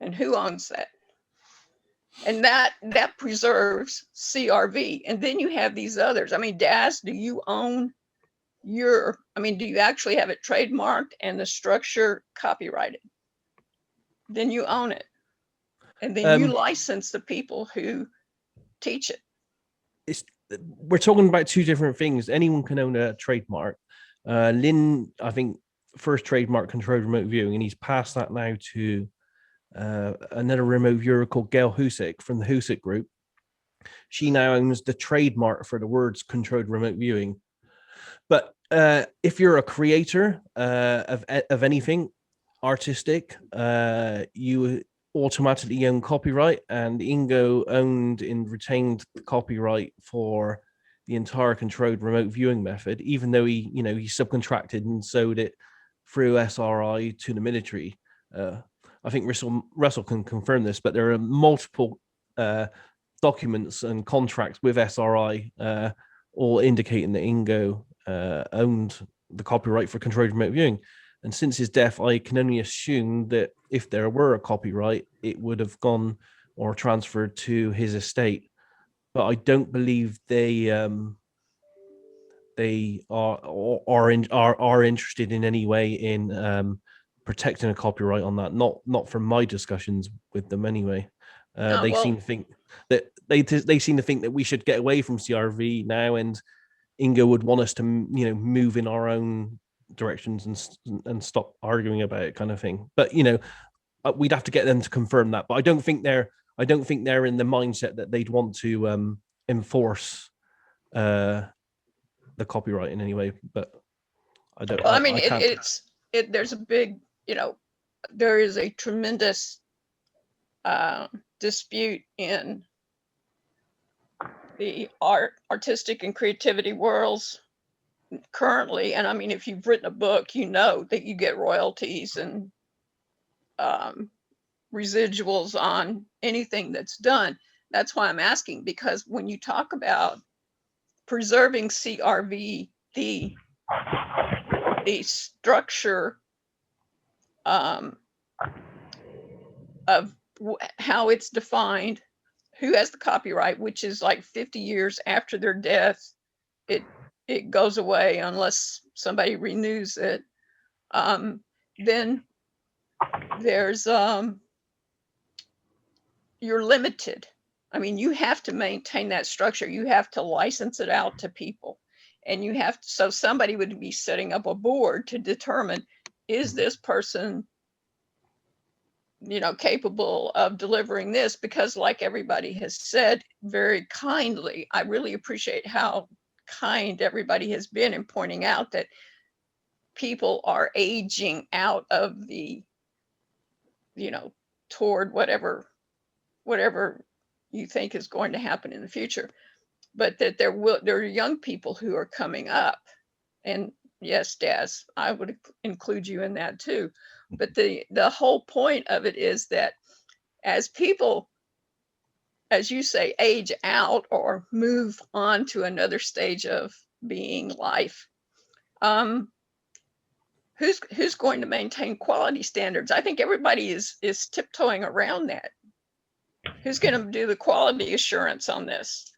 And who owns that? And that preserves CRV. And then you have these others. I mean, Daz, do you own your, I mean, do you actually have it trademarked and the structure copyrighted? Then you own it. And then you license the people who teach it. We're talking about two different things. Anyone can own a trademark. Lynn, I think, first trademark controlled remote viewing, and he's passed that now to another remote viewer called Gail Husick from the Husick group. She now owns the trademark for the words controlled remote viewing. But if you're a creator of anything artistic, you automatically own copyright, and Ingo owned and retained the copyright for the entire controlled remote viewing method, even though he subcontracted and sold it through SRI to the military. I think Russell can confirm this, but there are multiple documents and contracts with SRI all indicating that Ingo owned the copyright for controlled remote viewing. And since his death, I can only assume that if there were a copyright, it would have gone or transferred to his estate. But I don't believe they are interested in any way in protecting a copyright on that. Not from my discussions with them anyway. They seem to think that they seem to think that we should get away from CRV now, and Ingo would want us to move in our own directions and stop arguing about it, kind of thing. But we'd have to get them to confirm that. But I don't think they're in the mindset that they'd want to enforce the copyright in any way. But I don't. Well, I mean, there's a big, there is a tremendous dispute in the artistic and creativity worlds currently. And I mean, if you've written a book, you know that you get royalties and residuals on anything that's done. That's why I'm asking, because when you talk about preserving CRV, the structure of how it's defined, who has the copyright, which is like 50 years after their death, it goes away unless somebody renews it. Then there's you're limited. I mean, you have to maintain that structure. You have to license it out to people, and you have to, so somebody would be setting up a board to determine, is this person capable of delivering this? Because like everybody has said very kindly, I really appreciate how kind everybody has been in pointing out that people are aging out of the, toward whatever you think is going to happen in the future, but that there are young people who are coming up. And yes, Daz, I would include you in that too. But the whole point of it is that as people, as you say, age out or move on to another stage of being life, who's going to maintain quality standards? I think everybody is tiptoeing around that. Who's going to do the quality assurance on this?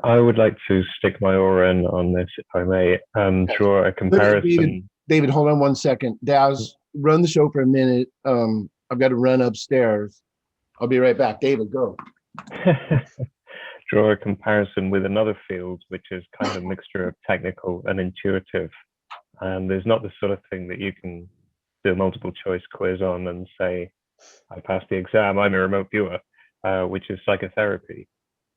I would like to stick my oar in on this, if I may, draw a comparison. David, hold on 1 second. Daz, run the show for a minute. I've got to run upstairs. I'll be right back. David, go. Draw a comparison with another field, which is kind of a mixture of technical and intuitive. And there's not the sort of thing that you can do a multiple choice quiz on and say, I passed the exam, I'm a remote viewer, which is psychotherapy,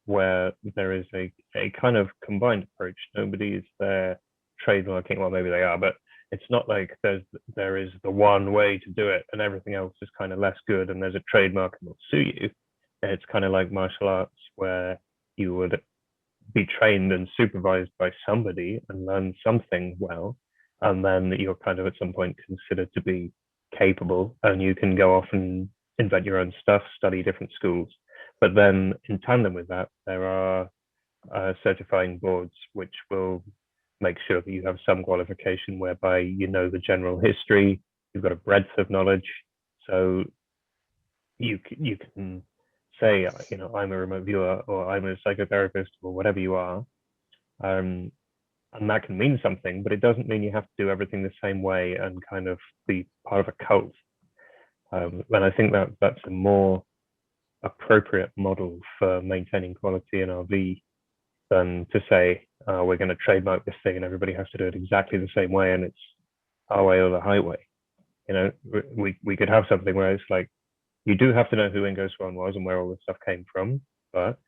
where there is a kind of combined approach. Nobody is there trademarking, well, maybe they are, but it's not like there is the one way to do it and everything else is kind of less good and there's a trademark and will sue you. It's kind of like martial arts, where you would be trained and supervised by somebody and learn something well, and then you're kind of at some point considered to be capable, and you can go off and invent your own stuff, study different schools. But then in tandem with that, there are certifying boards which will make sure that you have some qualification whereby you know the general history, you've got a breadth of knowledge. So you can say, you know, I'm a remote viewer or I'm a psychotherapist or whatever you are. And that can mean something, but it doesn't mean you have to do everything the same way and kind of be part of a cult. And I think that that's a more appropriate model for maintaining quality in RV than to say, we're going to trademark this thing and everybody has to do it exactly the same way and it's our way or the highway. You know, we could have something where it's like, you do have to know who Ingo Swann was and where all this stuff came from, but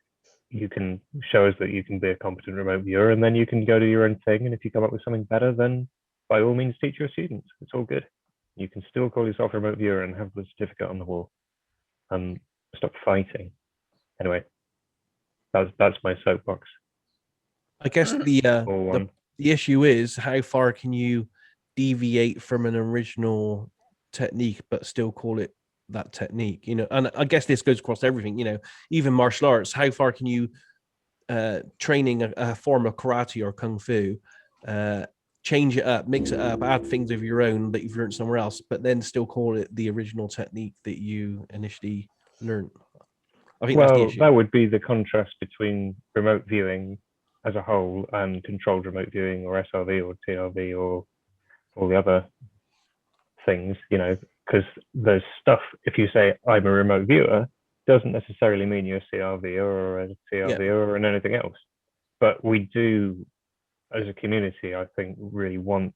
you can show us that you can be a competent remote viewer and then you can go do your own thing. And if you come up with something better, then by all means teach your students. It's all good. You can still call yourself a remote viewer and have the certificate on the wall. Stop fighting. Anyway, that's my soapbox. I guess the issue is how far can you deviate from an original technique but still call it that technique, you know? And I guess this goes across everything, you know, even martial arts. How far can you training a form of karate or kung fu, change it up, mix it up, add things of your own that you've learned somewhere else, but then still call it the original technique that you initially learned? I think that's the issue. That would be the contrast between remote viewing as a whole and controlled remote viewing or SRV or TRV or all the other things, you know, because there's stuff, if you say I'm a remote viewer, doesn't necessarily mean you're a CRV or a TRV or anything else. But we do, as a community, I think, really want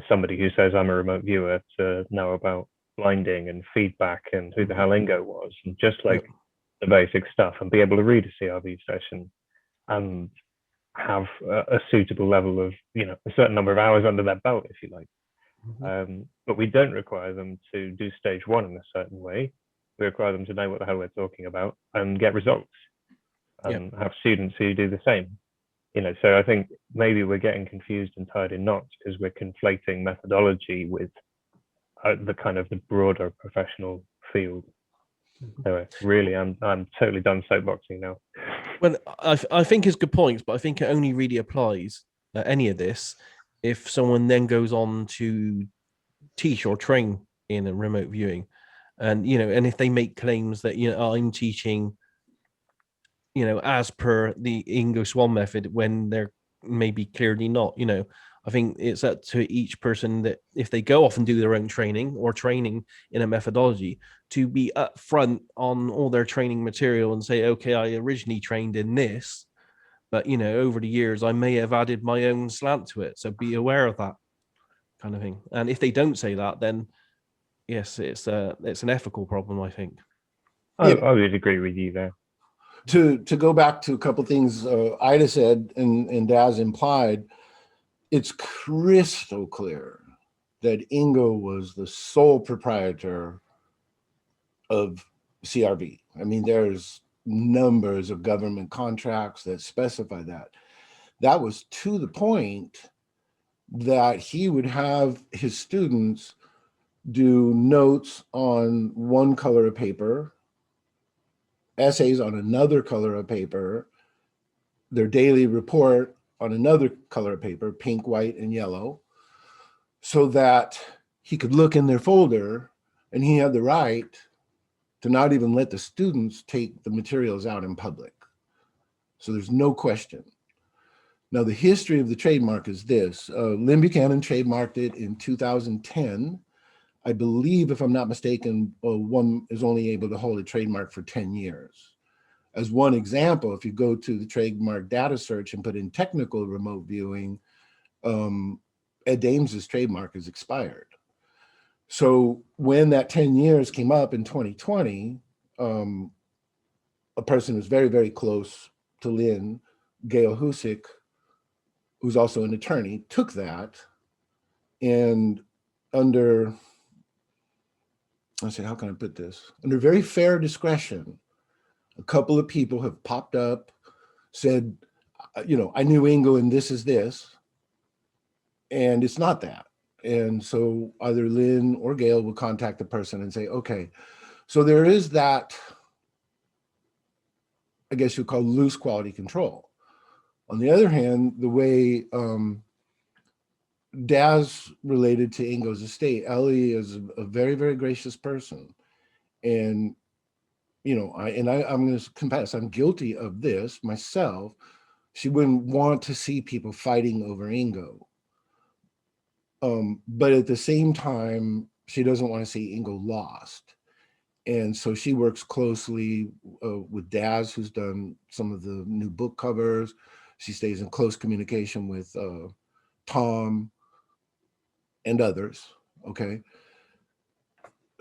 somebody who says I'm a remote viewer to know about blinding and feedback and who the hell Ingo was, and just like the basic stuff, and be able to read a CRV session and have a suitable level of, you know, a certain number of hours under their belt, if you like. But we don't require them to do stage one in a certain way. We require them to know what the hell we're talking about and get results, and have students who do the same. You know, so I think maybe we're getting confused and tied in knots because we're conflating methodology with the kind of the broader professional field. Anyway, really, I'm totally done soapboxing now. Well, I think it's good points, but I think it only really applies any of this if someone then goes on to teach or train in a remote viewing, and you know, and if they make claims that, you know, I'm teaching, you know, as per the Ingo Swann method when they're maybe clearly not, you know. I think it's up to each person that if they go off and do their own training or training in a methodology, to be upfront on all their training material and say, okay, I originally trained in this, but you know, over the years I may have added my own slant to it, so be aware of that kind of thing. And if they don't say that, then yes, it's an ethical problem, I think. I would agree with you there. To go back to a couple things Ida said and Daz implied, it's crystal clear that Ingo was the sole proprietor of CRV. I mean, there's numbers of government contracts that specify that. That was to the point that he would have his students do notes on one color of paper, essays on another color of paper, their daily report on another color of paper, pink, white, and yellow, so that he could look in their folder, and he had the right to not even let the students take the materials out in public. So there's no question. Now, the history of the trademark is this. Lynn Buchanan trademarked it in 2010. I believe, if I'm not mistaken, one is only able to hold a trademark for 10 years. As one example, if you go to the trademark data search and put in technical remote viewing, Ed Dames's trademark is expired. So when that 10 years came up in 2020, a person who's very, very close to Lynn, Gail Husick, who's also an attorney, took that, and under, I said, how can I put this? Under very fair discretion, a couple of people have popped up, said, you know, I knew Ingo and this is this, and it's not that. And so either Lynn or Gail will contact the person and say, okay, So there is that, I guess you'd call loose quality control. On the other hand, the way Daz related to Ingo's estate, Ellie is a very, very gracious person. And, you know, I'm going to confess, I'm guilty of this myself. She wouldn't want to see people fighting over Ingo. But at the same time, she doesn't want to see Ingo lost. And so she works closely with Daz, who's done some of the new book covers. She stays in close communication with Tom and others, okay?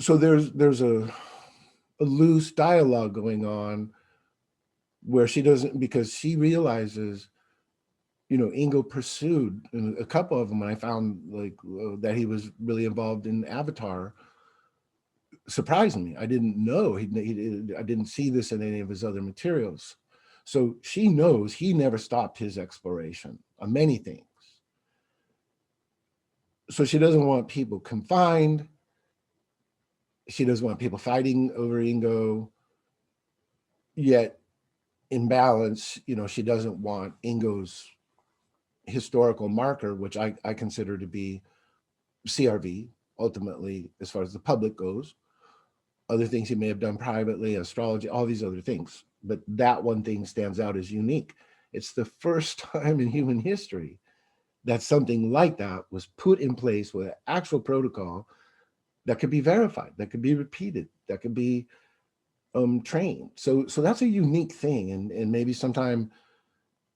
So there's a loose dialogue going on where she doesn't, because she realizes, you know, Ingo pursued a couple of them, and I found like that he was really involved in Avatar. Surprised me. I didn't know. I didn't see this in any of his other materials. So she knows he never stopped his exploration of many things. So she doesn't want people confined. She doesn't want people fighting over Ingo. Yet, in balance, you know, she doesn't want Ingo's historical marker, which I consider to be CRV, ultimately, as far as the public goes. Other things he may have done privately, astrology, all these other things. But that one thing stands out as unique. It's the first time in human history that something like that was put in place with an actual protocol that could be verified, that could be repeated, that could be trained. So that's a unique thing. And maybe sometime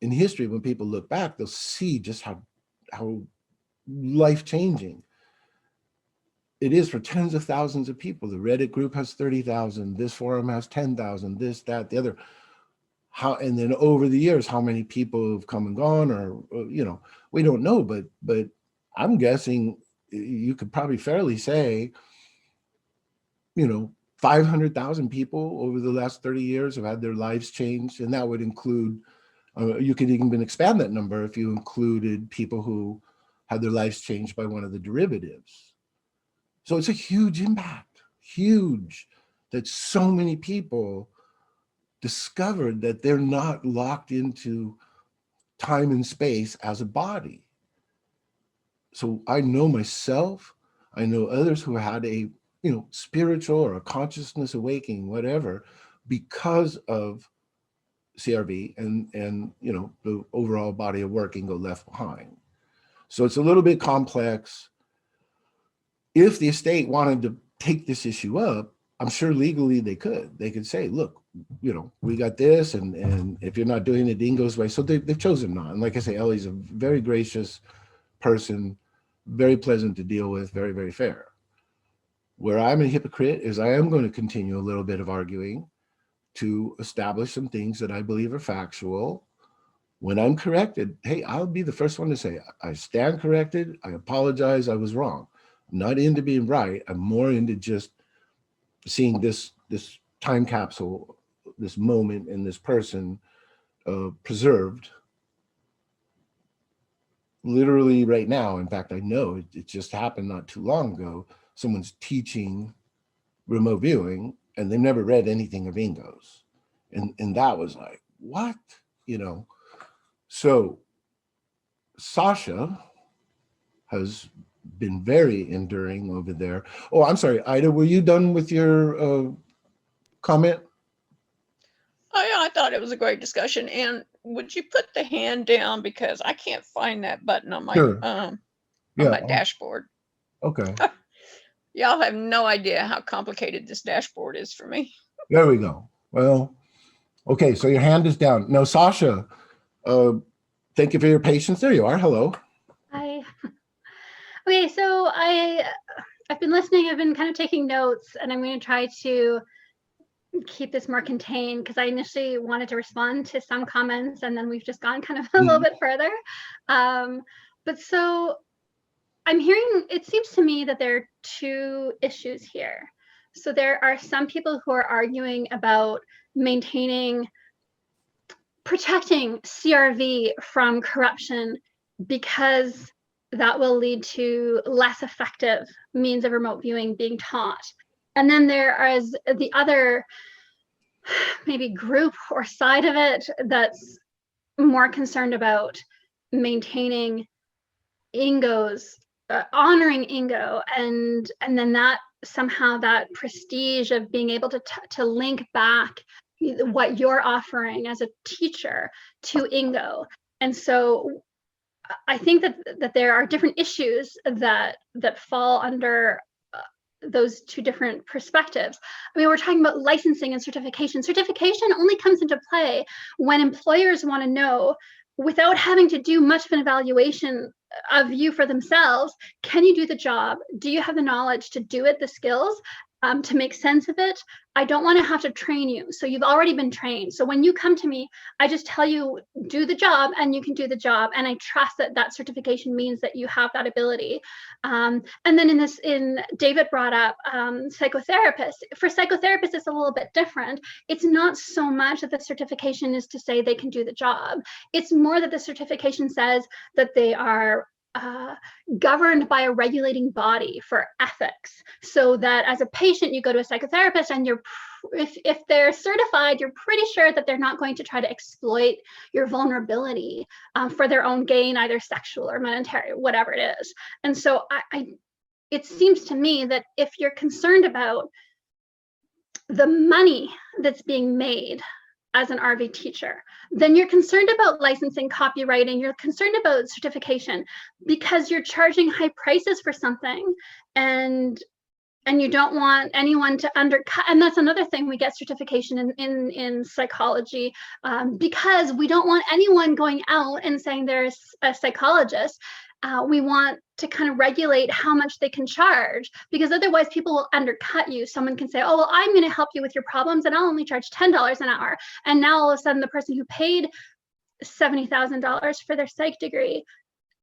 in history, when people look back, they'll see just how life-changing it is for tens of thousands of people. The Reddit group has 30,000. This forum has 10,000. This, that, the other. How, and then over the years, how many people have come and gone, or you know, we don't know. But I'm guessing you could probably fairly say, you know, 500,000 people over the last 30 years have had their lives changed, and that would include. You could even expand that number if you included people who had their lives changed by one of the derivatives. So it's a huge impact, huge, that so many people discovered that they're not locked into time and space as a body. So I know myself, I know others who had a, you know, spiritual or a consciousness awakening, whatever, because of CRV and you know, the overall body of work Ingo left behind. So it's a little bit complex. If the estate wanted to take this issue up, I'm sure legally they could say, look, you know, we got this, and if you're not doing it Ingo's way, so they've chosen not. And like I say, Ellie's a very gracious person, very pleasant to deal with, very, very fair. Where I'm a hypocrite is I am going to continue a little bit of arguing to establish some things that I believe are factual. When I'm corrected, hey, I'll be the first one to say, I stand corrected, I apologize, I was wrong. I'm not into being right, I'm more into just seeing this time capsule, this moment and this person preserved literally right now. In fact, I know it just happened not too long ago. Someone's teaching remote viewing and they've never read anything of Ingo's. And that was like, what? You know? So Sasha has been very enduring over there. Oh, I'm sorry, Ida, were you done with your comment? Oh, yeah, I thought it was a great discussion. And would you put the hand down, because I can't find that button on my Sure. on Yeah. my dashboard. Okay. Y'all have no idea how complicated this dashboard is for me. There we go. Well, okay, so your hand is down. No, Sasha, thank you for your patience. There you are. Hello. Hi. Okay, so I've been listening. I've been kind of taking notes, and I'm going to try to keep this more contained, because I initially wanted to respond to some comments, and then we've just gone kind of a little bit further. But so I'm hearing, it seems to me that there are two issues here. So there are some people who are arguing about protecting CRV from corruption, because that will lead to less effective means of remote viewing being taught. And then there is the other maybe group or side of it that's more concerned about maintaining Ingo's, honoring Ingo, and then that somehow that prestige of being able to link back what you're offering as a teacher to Ingo. And so I think that there are different issues that fall under those two different perspectives. I mean, we're talking about licensing and certification. Certification only comes into play when employers want to know, without having to do much of an evaluation of you for themselves, can you do the job? Do you have the knowledge to do it, the skills? To make sense of it? I don't want to have to train you. So you've already been trained. So when you come to me, I just tell you, do the job, and you can do the job. And I trust that that certification means that you have that ability. And then David brought up psychotherapists. For psychotherapists, it's a little bit different. It's not so much that the certification is to say they can do the job. It's more that the certification says that they are governed by a regulating body for ethics, so that as a patient you go to a psychotherapist and if they're certified, you're pretty sure that they're not going to try to exploit your vulnerability for their own gain, either sexual or monetary, whatever it is. And so it seems to me that if you're concerned about the money that's being made as an RV teacher, then you're concerned about licensing, copywriting, you're concerned about certification because you're charging high prices for something, and you don't want anyone to undercut. And that's another thing, we get certification in psychology because we don't want anyone going out and saying they're a psychologist. We want to kind of regulate how much they can charge, because otherwise people will undercut you. Someone can say, oh, well, I'm going to help you with your problems and I'll only charge $10 an hour. And now all of a sudden the person who paid $70,000 for their psych degree,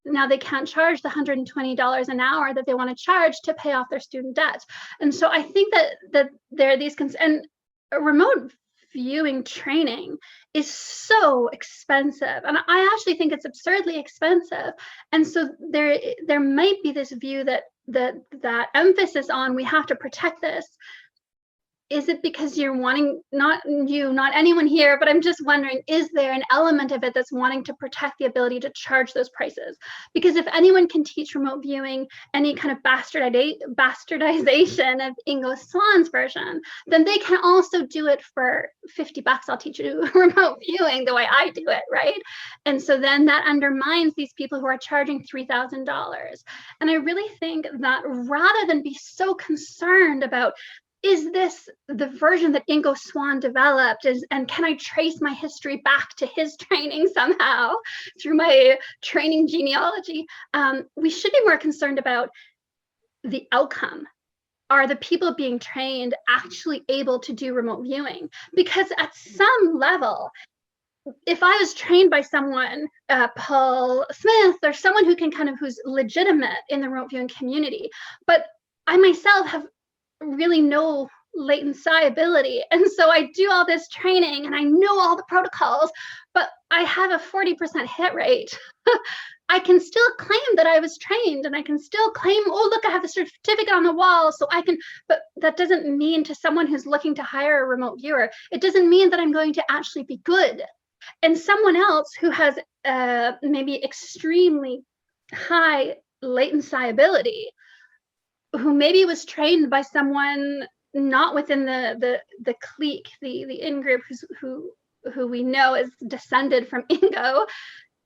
now they can't charge the $120 an hour that they want to charge to pay off their student debt. And so I think that there are these and remote viewing training is so expensive, and I actually think it's absurdly expensive. And so there might be this view that emphasis on we have to protect this. Is it because you're wanting, not anyone here, but I'm just wondering, is there an element of it that's wanting to protect the ability to charge those prices? Because if anyone can teach remote viewing any kind of bastardization of Ingo Swan's version, then they can also do it for $50. I'll teach you remote viewing the way I do it, right? And so then that undermines these people who are charging $3,000. And I really think that rather than be so concerned about, is this the version that Ingo Swan developed? And can I trace my history back to his training somehow through my training genealogy? We should be more concerned about the outcome. Are the people being trained actually able to do remote viewing? Because at some level, if I was trained by someone, Paul Smith, or someone who can who's legitimate in the remote viewing community, but I myself have really no latent psi ability, and so I do all this training and I know all the protocols, but I have a 40% hit rate. I can still claim that I was trained, and I can still claim, oh, look, I have a certificate on the wall, so I can, but that doesn't mean to someone who's looking to hire a remote viewer, it doesn't mean that I'm going to actually be good. And someone else who has maybe extremely high latent psi ability, who maybe was trained by someone not within the clique, the in-group who we know is descended from Ingo,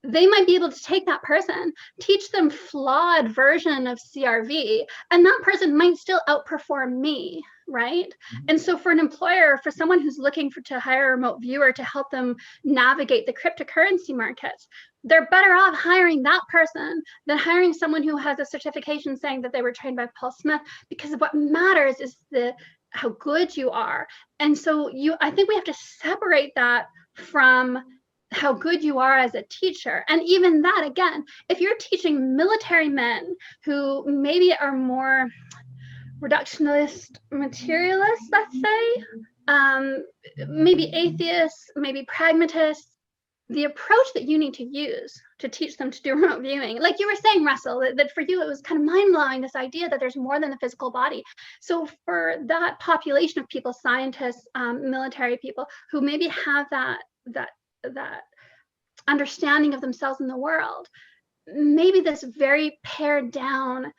they might be able to take that person, teach them flawed version of CRV, and that person might still outperform me, right? Mm-hmm. And so for an employer, for someone who's looking to hire a remote viewer to help them navigate the cryptocurrency markets, they're better off hiring that person than hiring someone who has a certification saying that they were trained by Paul Smith, because what matters is how good you are. And so I think we have to separate that from how good you are as a teacher. And even that, again, if you're teaching military men who maybe are more reductionist materialists, let's say, maybe atheists, maybe pragmatists, the approach that you need to use to teach them to do remote viewing, like you were saying, Russell, that for you it was kind of mind-blowing, this idea that there's more than the physical body. So for that population of people, scientists, military people, who maybe have that understanding of themselves in the world, maybe this very pared down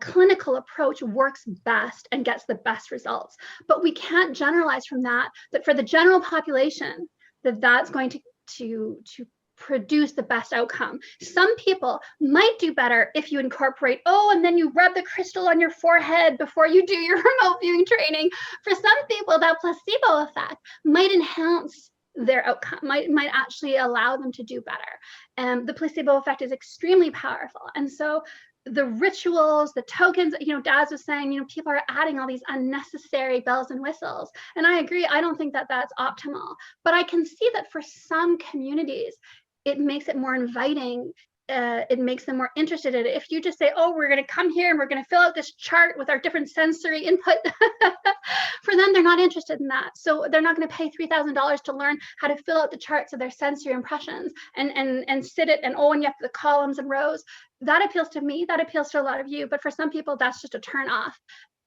clinical approach works best and gets the best results. But we can't generalize from that for the general population, that's going to produce the best outcome. Some people might do better if you incorporate, and then you rub the crystal on your forehead before you do your remote viewing training. For some people, that placebo effect might enhance their outcome, might actually allow them to do better. The placebo effect is extremely powerful. And so the rituals, the tokens, Daz was saying, people are adding all these unnecessary bells and whistles. And I agree, I don't think that that's optimal, but I can see that for some communities, it makes it more inviting. It makes them more interested in it. If you just say, we're going to come here and we're going to fill out this chart with our different sensory input, for them, they're not interested in that. So they're not going to pay $3,000 to learn how to fill out the charts of their sensory impressions and sit it and you have the columns and rows. That appeals to me. That appeals to a lot of you. But for some people, that's just a turn off.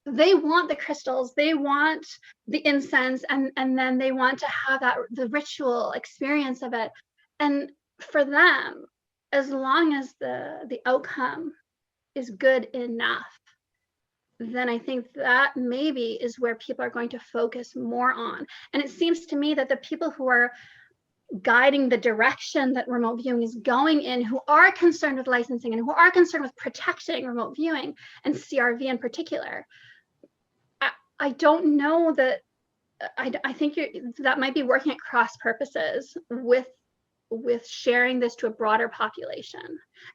They want the crystals, they want the incense, and then they want to have the ritual experience of it. And for them, as long as the outcome is good enough, then I think that maybe is where people are going to focus more on. And it seems to me that the people who are guiding the direction that remote viewing is going in, who are concerned with licensing and who are concerned with protecting remote viewing and CRV in particular, I don't know that, I think that might be working at cross purposes with sharing this to a broader population.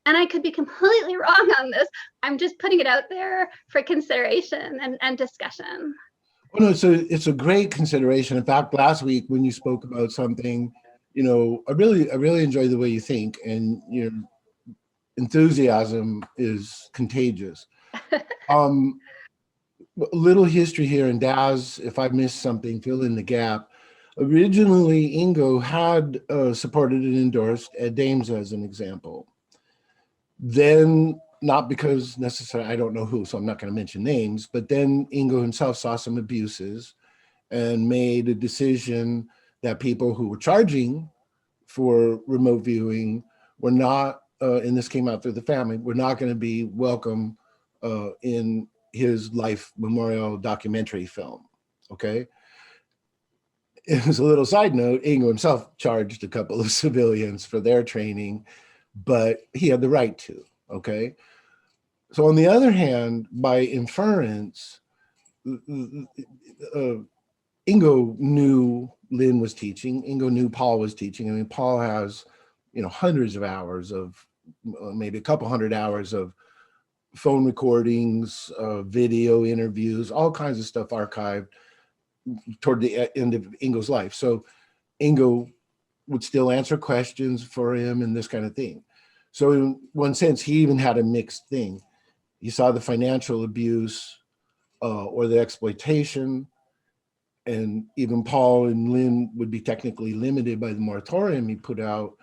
And I could be completely wrong on this. I'm just putting it out there for consideration and discussion. Well, no, it's a great consideration. In fact, last week when you spoke about something, I really enjoy the way you think, and your enthusiasm is contagious. A little history here, and Daz, if I missed something, fill in the gap. Originally, Ingo had supported and endorsed Ed Dames as an example. Then, not because necessarily, I don't know who, so I'm not going to mention names, but then Ingo himself saw some abuses and made a decision that people who were charging for remote viewing were not, and this came out through the family, were not going to be welcome in his life memorial documentary film, okay? As a little side note, Ingo himself charged a couple of civilians for their training, but he had the right to, okay? So on the other hand, by inference, Ingo knew Lynn was teaching, Ingo knew Paul was teaching. I mean, Paul has, hundreds of hours of, maybe a couple hundred hours of phone recordings, video interviews, all kinds of stuff archived toward the end of Ingo's life. So Ingo would still answer questions for him and this kind of thing. So in one sense, he even had a mixed thing. He saw the financial abuse or the exploitation, and even Paul and Lynn would be technically limited by the moratorium he put out,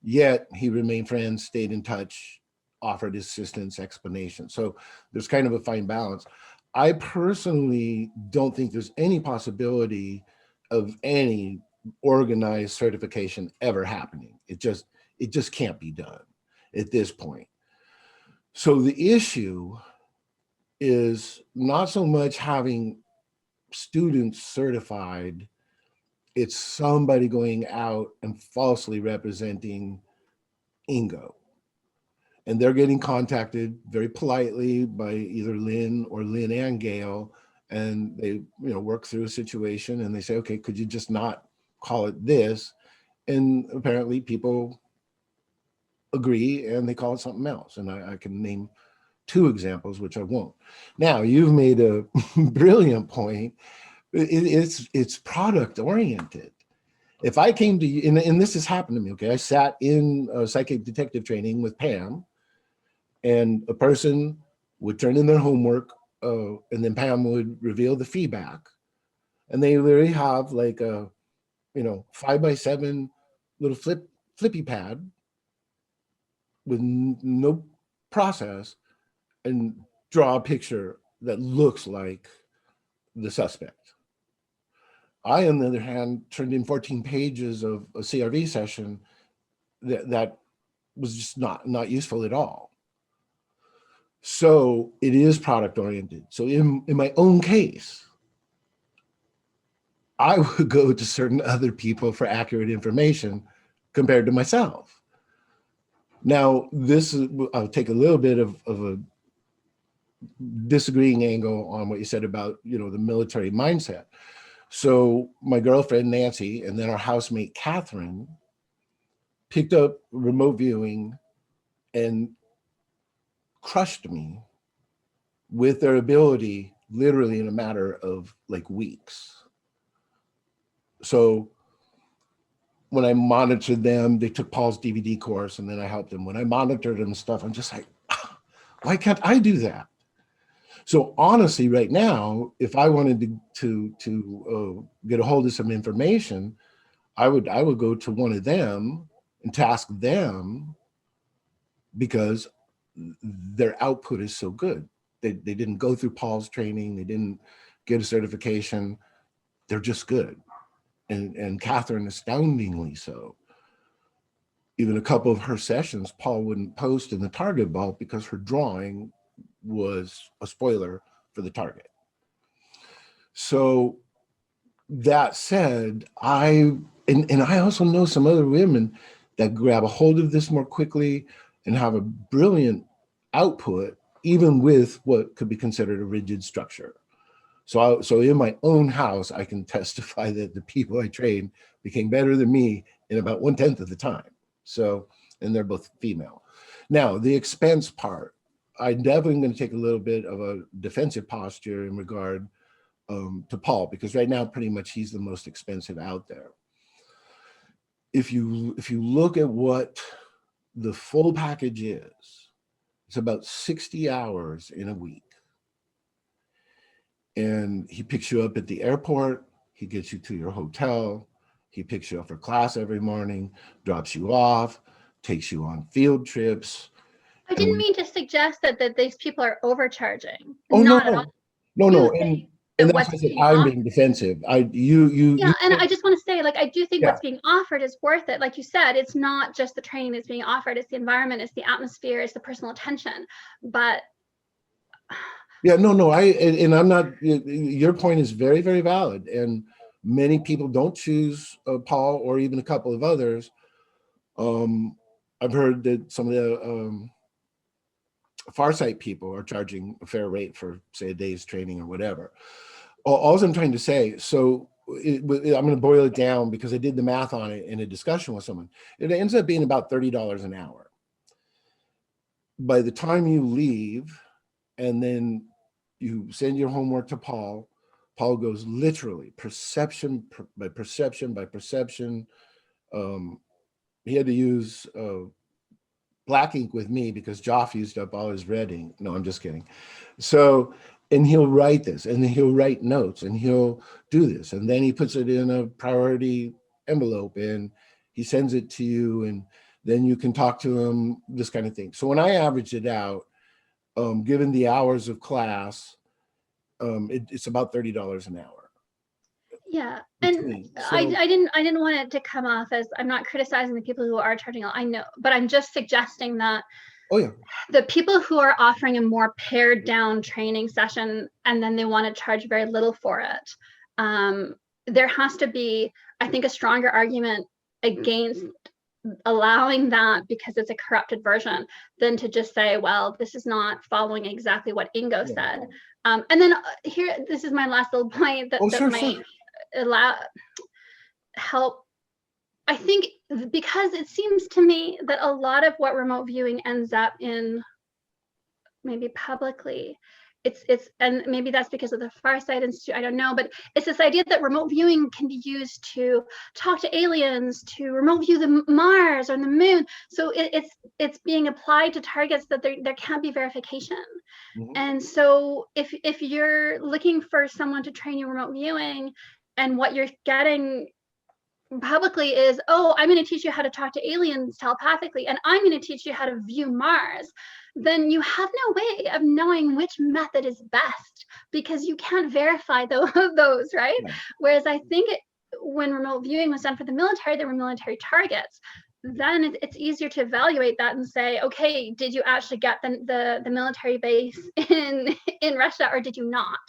yet he remained friends, stayed in touch, offered assistance, explanation. So there's kind of a fine balance. I personally don't think there's any possibility of any organized certification ever happening. It just can't be done at this point. So the issue is not so much having students certified, it's somebody going out and falsely representing Ingo. And they're getting contacted very politely by either Lynn or Lynn and Gail, and they work through a situation and they say, okay, could you just not call it this? And apparently people agree and they call it something else. And I can name 2 examples, which I won't. Now, you've made a brilliant point. It's product oriented. If I came to you, and this has happened to me, okay? I sat in a psychic detective training with Pam, and a person would turn in their homework, and then Pam would reveal the feedback. And they literally have like a, 5x7 little flip flippy pad with no process and draw a picture that looks like the suspect. I, on the other hand, turned in 14 pages of a CRV session that was just not useful at all. So it is product oriented. So in my own case, I would go to certain other people for accurate information compared to myself. Now, I'll take a little bit of a disagreeing angle on what you said about, the military mindset. So my girlfriend, Nancy, and then our housemate, Catherine, picked up remote viewing and crushed me with their ability literally in a matter of like weeks. So when I monitored them, they took Paul's DVD course and then I helped them. When I monitored them and stuff, I'm just like, why can't I do that? So honestly, right now, if I wanted to get a hold of some information, I would go to one of them and task them because their output is so good. They didn't go through Paul's training. They didn't get a certification. They're just good. And Catherine, astoundingly so. Even a couple of her sessions, Paul wouldn't post in the target vault because her drawing was a spoiler for the target. So that said, I also know some other women that grab a hold of this more quickly and have a brilliant output, even with what could be considered a rigid structure. So in my own house, I can testify that the people I trained became better than me in about 1/10 of the time. So, and they're both female. Now, the expense part, I'm definitely going to take a little bit of a defensive posture in regard to Paul, because right now, pretty much he's the most expensive out there. If you look at what the full package is, it's about 60 hours in a week. And he picks you up at the airport, he gets you to your hotel, he picks you up for class every morning, drops you off, takes you on field trips. I didn't mean to suggest that these people are overcharging. Oh, Not no, at all. no. Saying And that that's what's why I said being I'm offered- being defensive. I just want to say, like, I do think Yeah. what's being offered is worth it. Like you said, it's not just the training that's being offered, it's the environment, it's the atmosphere, it's the personal attention. But yeah, no, I'm not, your point is very, very valid. And many people don't choose Paul or even a couple of others. I've heard that some of the Farsight people are charging a fair rate for, say, a day's training or whatever. All I'm trying to say, so I'm going to boil it down because I did the math on it in a discussion with someone. It ends up being about $30 an hour. By the time you leave and then you send your homework to Paul, Paul goes literally perception by perception by perception. He had to use black ink with me because Joff used up all his red ink. No, I'm just kidding. So, and he'll write this and then he'll write notes and he'll do this. And then he puts it in a priority envelope and he sends it to you. And then you can talk to him, this kind of thing. So when I average it out, given the hours of class, it's about $30 an hour. yeah, and I didn't want it to come off as I'm not criticizing the people who are charging. I know, but I'm just suggesting that the people who are offering a more pared down training session and then they want to charge very little for it, there has to be, I think, a stronger argument against allowing that because it's a corrupted version than to just say, well, this is not following exactly what Ingo said. And then here, this is my last little point that might help. I think because it seems to me that a lot of what remote viewing ends up in, maybe publicly, it's and maybe that's because of the Farsight Institute, I don't know, but it's this idea that remote viewing can be used to talk to aliens, to remote view the Mars or the moon. So it's being applied to targets that there can't be verification. And so if you're looking for someone to train you remote viewing and what you're getting publicly is, oh, I'm going to teach you how to talk to aliens telepathically, and I'm going to teach you how to view Mars, then you have no way of knowing which method is best because you can't verify those, right? Yeah. Whereas I think when remote viewing was done for the military, there were military targets. Then it's easier to evaluate that and say, okay, did you actually get the military base in Russia or did you not?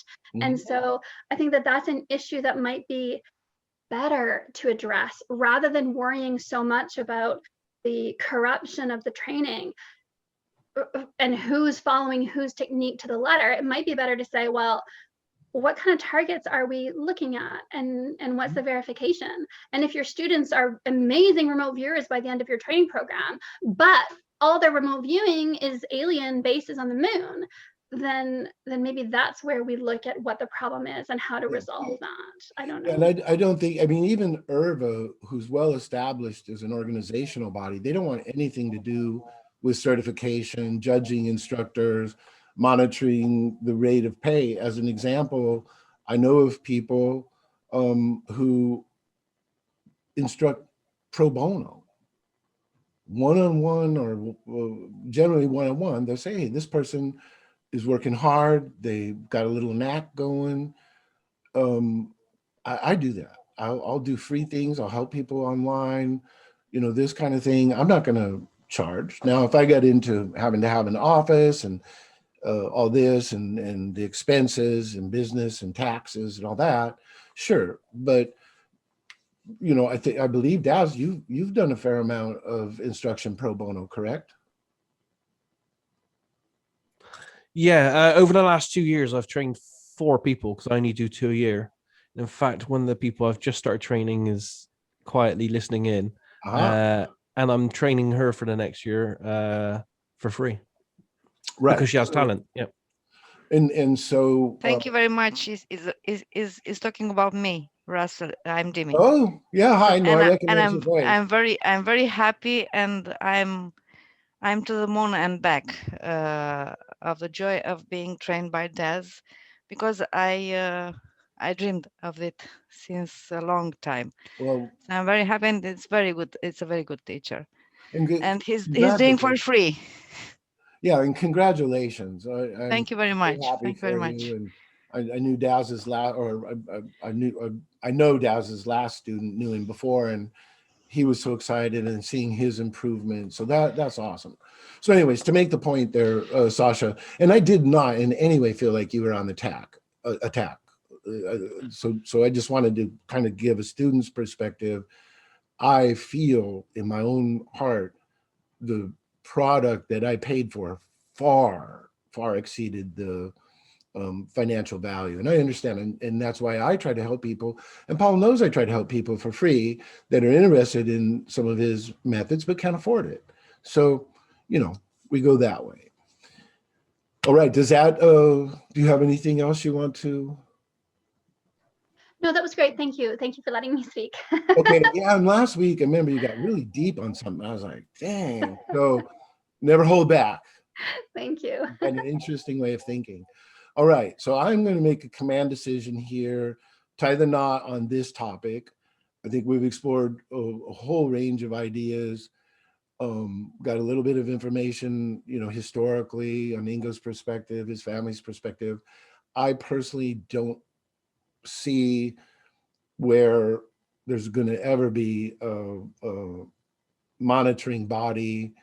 And so I think that's an issue that might be better to address rather than worrying so much about the corruption of the training and who's following whose technique to the letter. It might be better to say, well, what kind of targets are we looking at and what's the verification? And if your students are amazing remote viewers by the end of your training program, but all their remote viewing is alien bases on the moon, then maybe that's where we look at what the problem is and how to resolve that. I don't know. And I don't think, I mean, even IRVA, who's well established as an organizational body, they don't want anything to do with certification, judging instructors, monitoring the rate of pay. As an example, I know of people who instruct pro bono, one-on-one or generally one-on-one. They'll say, hey, this person is working hard. They've got a little knack going. I do that. I'll do free things. I'll help people online, you know, this kind of thing. I'm not going to charge. Now, if I get into having to have an office and all this and the expenses and business and taxes and all that, sure. But, you know, I believe, Daz, you've done a fair amount of instruction pro bono, correct? Yeah, over the last 2 years, I've trained 4 people because I only do 2 a year. In fact, one of the people I've just started training is quietly listening in, and I'm training her for the next year for free, Right? Because she has talent. Yeah. And so Thank you very much. Is talking about me, Russell. I'm Dimi. Oh yeah, hi. No, I recognize your voice. I'm very happy, and I'm to the moon and back of the joy of being trained by Daz, because I dreamed of it since a long time. Well, so I'm very happy, and it's very good. It's a very good teacher, and he's doing for congratulations. free. Yeah, and congratulations. I'm Thank you very so much. happy Thank you very for much. you. And I knew Daz's last, or I know Daz's last student knew him before, and he was so excited and seeing his improvement. So that's awesome. So anyways, to make the point there, Sasha, and I did not in any way feel like you were on the attack. So I just wanted to kind of give a student's perspective. I feel in my own heart, the product that I paid for far exceeded the financial value. And I understand, and that's why I try to help people. And Paul knows I try to help people for free that are interested in some of his methods, but can't afford it. So, you know, we go that way. All right, does that, do you have anything else you want to? No, that was great. Thank you. Thank you for letting me speak. Okay, yeah, and last week, I remember you got really deep on something. I was like, dang. So never hold back. Thank you. And an interesting way of thinking. All right, so I'm going to make a command decision here, tie the knot on this topic. I think we've explored a whole range of ideas, got a little bit of information, you know, historically on Ingo's perspective, his family's perspective. I personally don't see where there's going to ever be a monitoring body.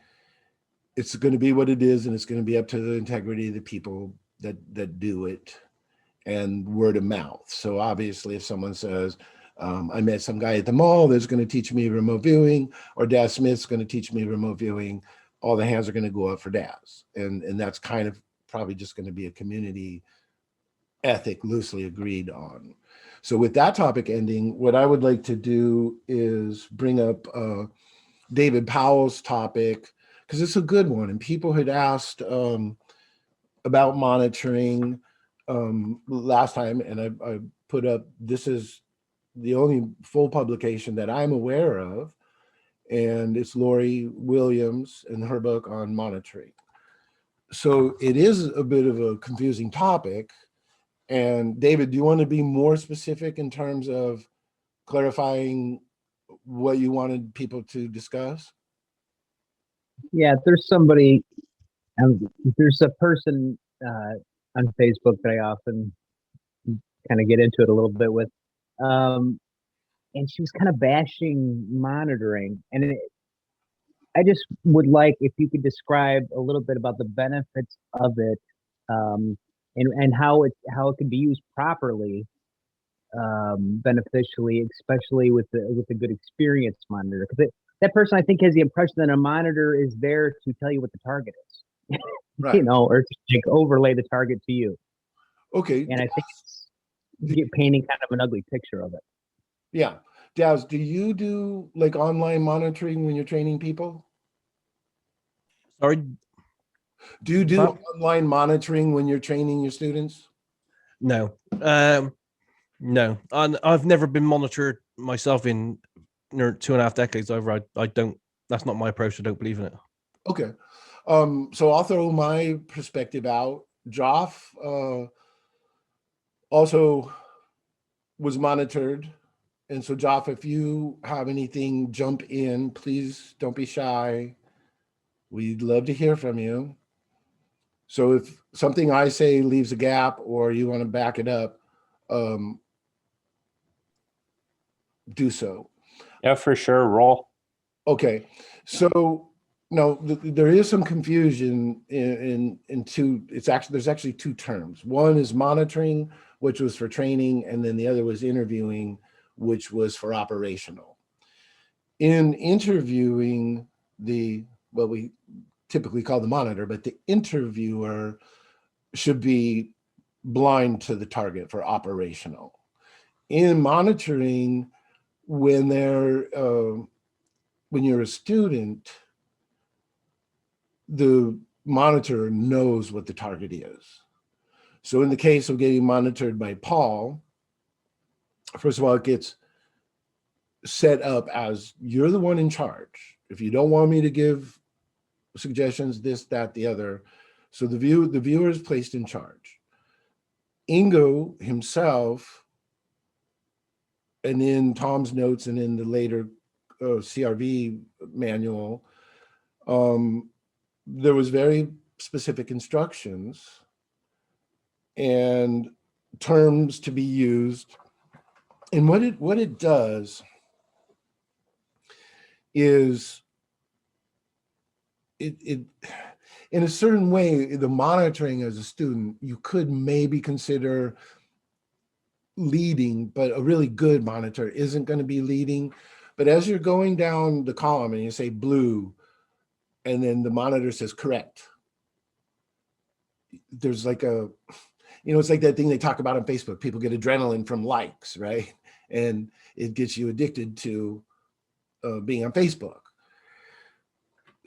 It's going to be what it is, and it's going to be up to the integrity of the people that do it and word of mouth. So obviously if someone says, I met some guy at the mall that's going to teach me remote viewing, or Daz Smith's going to teach me remote viewing, all the hands are going to go up for Daz. And that's kind of probably just going to be a community ethic loosely agreed on. So with that topic ending, what I would like to do is bring up David Powell's topic, because it's a good one. And people had asked about monitoring last time, and I put up, this is the only full publication that I'm aware of, and it's Lori Williams and her book on monitoring. So it is a bit of a confusing topic. And David, do you want to be more specific in terms of clarifying what you wanted people to discuss? Yeah, there's somebody, there's a person on Facebook that I often kind of get into it a little bit with. And she was kind of bashing monitoring. And I just would like if you could describe a little bit about the benefits of it, and how it can be used properly, beneficially, especially with the good experience monitor. Because that person, I think, has the impression that a monitor is there to tell you what the target is, Right. or to like overlay the target to you. Okay. And I think it's painting kind of an ugly picture of it. Yeah. Daz, do you do like online monitoring when you're training people? Sorry. Do you do Well- online monitoring when you're training your students? No. No. I've never been monitored myself in 2.5 decades over. I don't, that's not my approach. I don't believe in it. Okay. So I'll throw my perspective out. Joff also was monitored. And so Joff, if you have anything, jump in, please don't be shy. We'd love to hear from you. So if something I say leaves a gap or you want to back it up, do so. Yeah, for sure. Roll. Okay. So no, there is some confusion in two. There's actually two terms. One is monitoring, which was for training, and then the other was interviewing, which was for operational. In interviewing, what we typically call the monitor, but the interviewer should be blind to the target for operational. In monitoring, when you're a student, the monitor knows what the target is. So in the case of getting monitored by Paul, first of all, it gets set up as you're the one in charge. If you don't want me to give suggestions, this, that, the other. So the viewer is placed in charge. Ingo himself, and in Tom's notes and in the later CRV manual, there was very specific instructions and terms to be used. And what it does is it in a certain way, the monitoring as a student, you could maybe consider leading, but a really good monitor isn't going to be leading. But as you're going down the column and you say blue, and then the monitor says correct, there's like it's like that thing they talk about on Facebook. People get adrenaline from likes, right? And it gets you addicted to being on Facebook.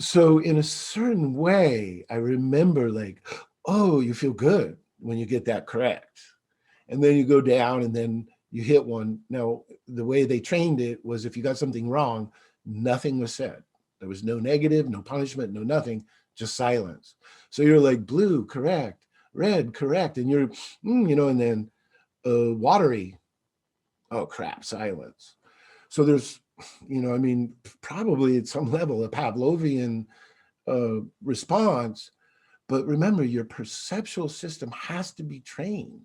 So in a certain way, I remember like, oh, you feel good when you get that correct. And then you go down and then you hit one. Now, the way they trained it was if you got something wrong, nothing was said. There was no negative, no punishment, no nothing, just silence. So you're like blue, correct, red, correct. And you're, and then watery, oh crap, silence. So there's, probably at some level a Pavlovian response, but remember your perceptual system has to be trained.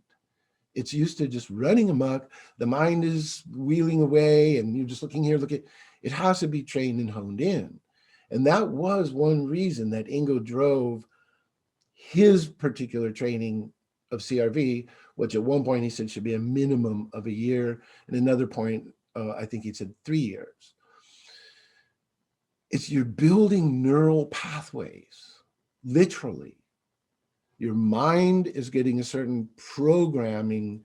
It's used to just running amok. The mind is wheeling away and you're just looking here, it has to be trained and honed in. And that was one reason that Ingo drove his particular training of CRV, which at one point he said should be a minimum of a year. And another point, I think he said 3 years. It's you're building neural pathways, literally. Your mind is getting a certain programming,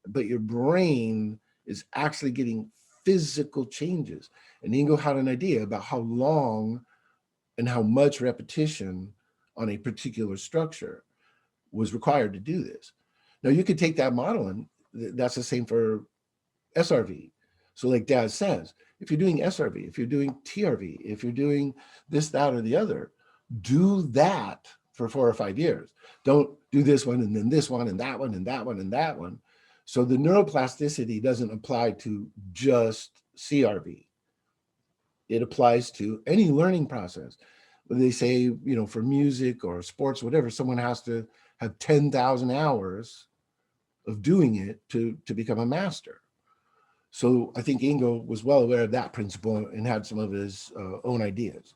but your brain is actually getting physical changes. And Ingo had an idea about how long and how much repetition on a particular structure was required to do this. Now you could take that model and that's the same for SRV. So like Dad says, if you're doing SRV, if you're doing TRV, if you're doing this, that, or the other, do that for 4 or 5 years. Don't do this one and then this one and that one and that one and that one. So the neuroplasticity doesn't apply to just CRV. It applies to any learning process. When they say, you know, for music or sports, whatever, someone has to have 10,000 hours of doing it to become a master. So I think Ingo was well aware of that principle and had some of his own ideas.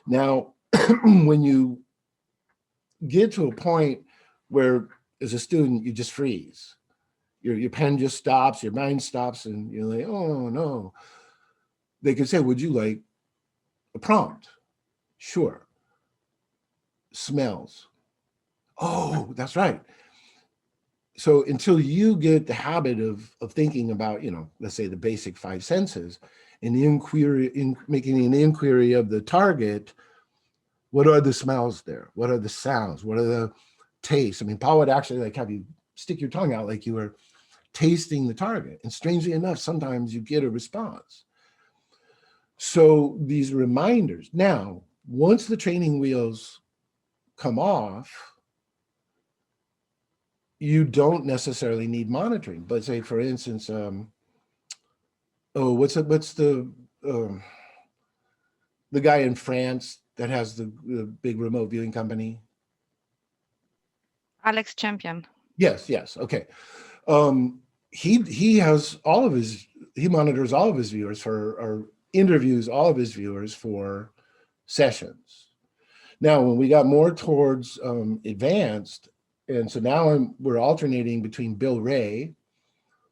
Now, when you get to a point where, as a student, you just freeze, your pen just stops, your mind stops, and you're like, oh no. They could say, would you like a prompt? Sure. Smells. Oh, that's right. So until you get the habit of thinking about, you know, let's say the basic 5 senses, and the inquiry, making an inquiry of the target, what are the smells there? What are the sounds? What are the tastes? I mean, Paul would actually like have you stick your tongue out like you were tasting the target. And strangely enough, sometimes you get a response. So these reminders. Now, once the training wheels come off, you don't necessarily need monitoring. But say, for instance, what's the guy in France that has the big remote viewing company? Alex Champion. Yes, okay. He has all of his, he monitors all of his viewers for, or interviews all of his viewers for sessions. Now, when we got more towards advanced, and so now we're alternating between Bill Ray,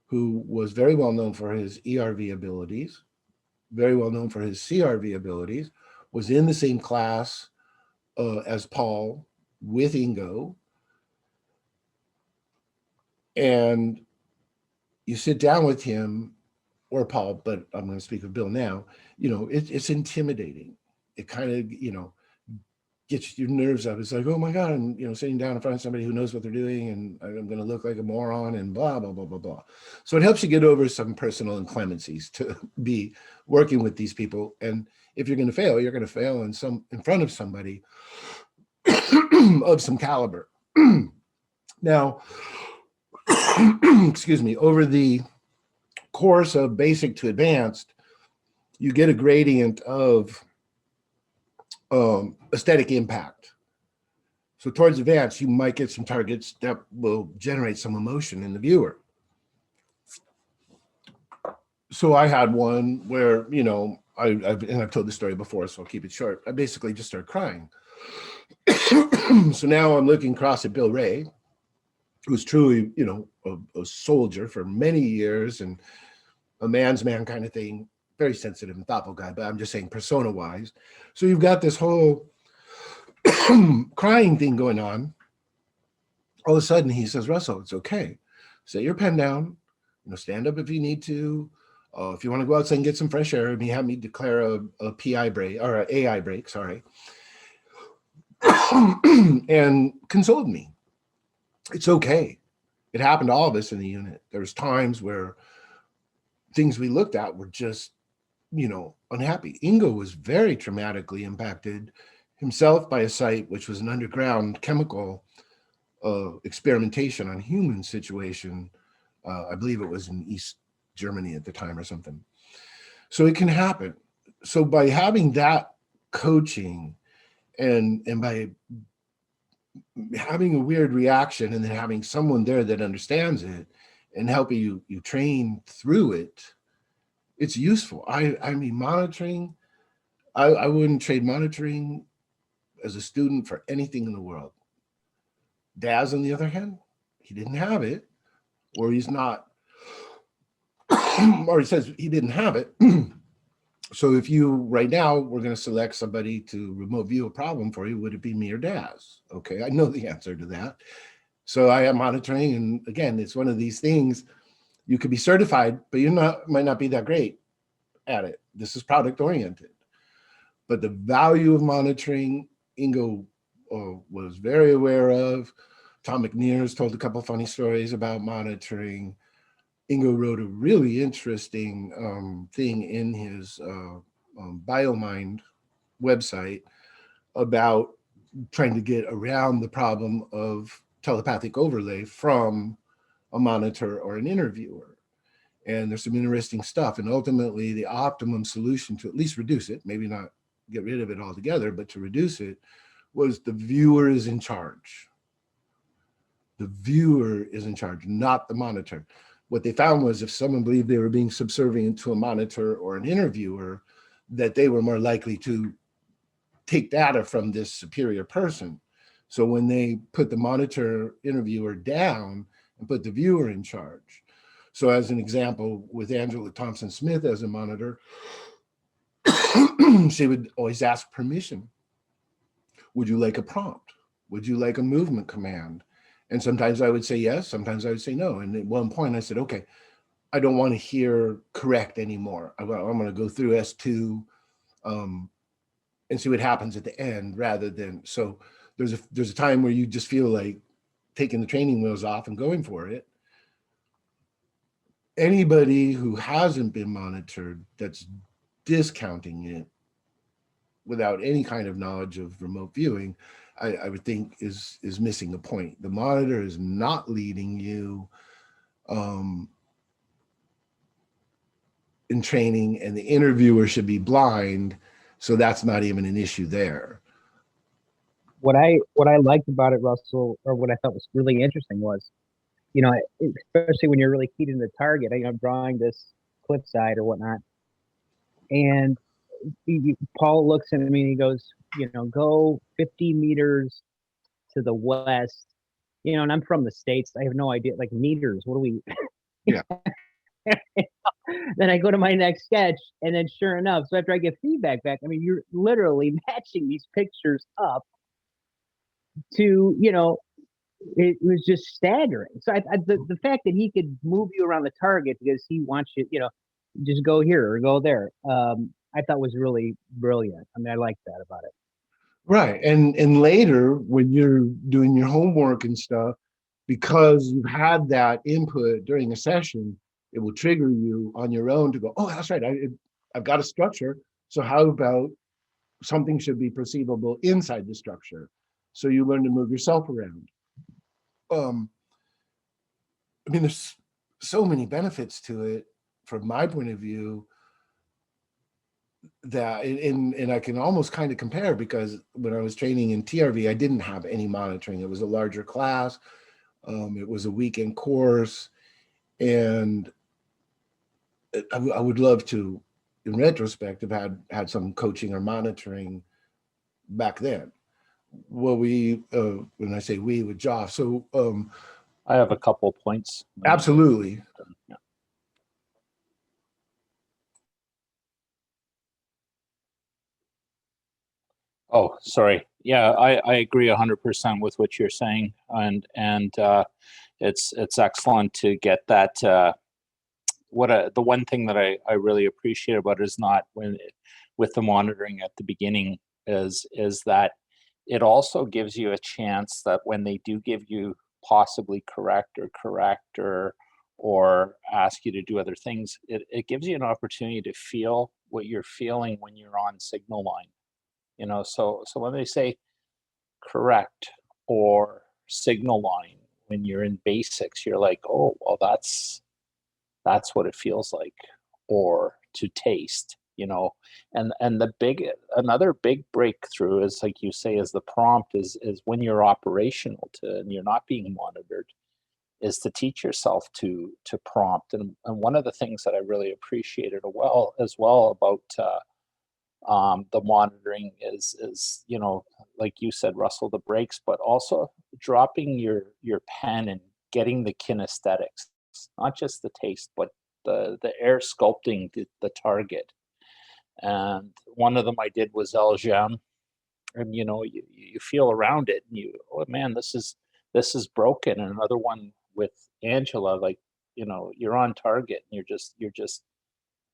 who was very well known for his ERV abilities, very well known for his CRV abilities, was in the same class as Paul with Ingo. And you sit down with him or Paul, but I'm going to speak of Bill now, you know, it's intimidating. It kind of, you know, gets your nerves up. It's like, oh my God, I'm, you know, sitting down in front of somebody who knows what they're doing, and I'm going to look like a moron and blah, blah, blah, blah, blah. So it helps you get over some personal inclemencies to be working with these people. And if you're going to fail, you're going to fail in front of somebody of some caliber. Now, excuse me, over the course of basic to advanced, you get a gradient of aesthetic impact. So towards advanced, you might get some targets that will generate some emotion in the viewer. So I had one where, you know, I've told the story before, so I'll keep it short. I basically just started crying. So now I'm looking across at Bill Ray, who's truly, you know, a soldier for many years and a man's man kind of thing, very sensitive and thoughtful guy, but I'm just saying persona wise. So you've got this whole crying thing going on. All of a sudden he says, Russell, it's okay. Set your pen down, you know, stand up if you need to. If you want to go outside and get some fresh air, and he had me declare a PI break or an AI break, sorry. And consoled me. It's okay. It happened to all of us in the unit. There was times where things we looked at were just, you know, unhappy. Ingo was very traumatically impacted himself by a site which was an underground chemical experimentation on human situation. I believe it was in East Germany at the time or something. So it can happen. So by having that coaching and by having a weird reaction and then having someone there that understands it and helping you train through it, it's useful. I mean, monitoring, I wouldn't trade monitoring as a student for anything in the world. Daz, on the other hand, he didn't have it, or he's not, or he says he didn't have it. So if you, right now, we're going to select somebody to remote view a problem for you, would it be me or Daz? Okay, I know the answer to that. So I am monitoring, and again, it's one of these things, you could be certified, but you might not be that great at it. This is product oriented. But the value of monitoring, Ingo was very aware of. Tom McNears told a couple of funny stories about monitoring. Ingo wrote a really interesting thing in his BioMind website about trying to get around the problem of telepathic overlay from a monitor or an interviewer. And there's some interesting stuff. And ultimately, the optimum solution to at least reduce it, maybe not get rid of it altogether, but to reduce it, was the viewer is in charge. The viewer is in charge, not the monitor. What they found was if someone believed they were being subservient to a monitor or an interviewer, that they were more likely to take data from this superior person. So when they put the monitor interviewer down and put the viewer in charge. So as an example, with Angela Thompson-Smith as a monitor, she would always ask permission. Would you like a prompt? Would you like a movement command? And sometimes I would say yes, sometimes I would say no. And at one point I said, okay, I don't want to hear correct anymore. I'm going to go through S2 and see what happens at the end rather than, so there's a time where you just feel like taking the training wheels off and going for it. Anybody who hasn't been monitored that's discounting it without any kind of knowledge of remote viewing, I would think is missing the point. The monitor is not leading you in training, and the interviewer should be blind, so that's not even an issue there. What I liked about it, Russell, or what I thought was really interesting was, you know, especially when you're really keyed into the target. I'm drawing this cliffside or whatnot, and Paul looks at me and he goes, you know, go 50 meters to the west. You know, and I'm from the States. I have no idea, like meters. What do we? Yeah. Then I go to my next sketch, and then sure enough, so after I get feedback back, I mean, you're literally matching these pictures up to, you know, it was just staggering. So the fact that he could move you around the target because he wants you, you know, just go here or go there, I thought was really brilliant. I mean, I liked that about it. Right. And later when you're doing your homework and stuff, because you've had that input during a session, it will trigger you on your own to go, oh, that's right. I've got a structure. So how about something should be perceivable inside the structure? So you learn to move yourself around. I mean, there's so many benefits to it from my point of view that, and I can almost kind of compare, because when I was training in TRV, I didn't have any monitoring. It was a larger class. It was a weekend course. And I would love to, in retrospect, have had some coaching or monitoring back then. Well, when I say we, with Joff. So I have a couple points. absolutely. Yeah. Oh, sorry. Yeah, I agree 100% with what you're saying, and it's excellent to get that. The one thing that I really appreciate about it is not with the monitoring at the beginning is that it also gives you a chance that when they do give you possibly correct or ask you to do other things, it gives you an opportunity to feel what you're feeling when you're on signal line. You know, so when they say correct or signal line when you're in basics, you're like, oh, well, that's what it feels like, or to taste, you know. And another big breakthrough is, like you say, is the prompt is when you're operational and you're not being monitored, is to teach yourself to prompt. And one of the things that I really appreciated as well about the monitoring is, you know, like you said, Russell, the breaks, but also dropping your pen and getting the kinesthetics, not just the taste, but the air sculpting the target. And one of them I did was El Jam, and you know, you feel around it and oh man, this is broken. And another one with Angela, like, you know, you're on target and you're just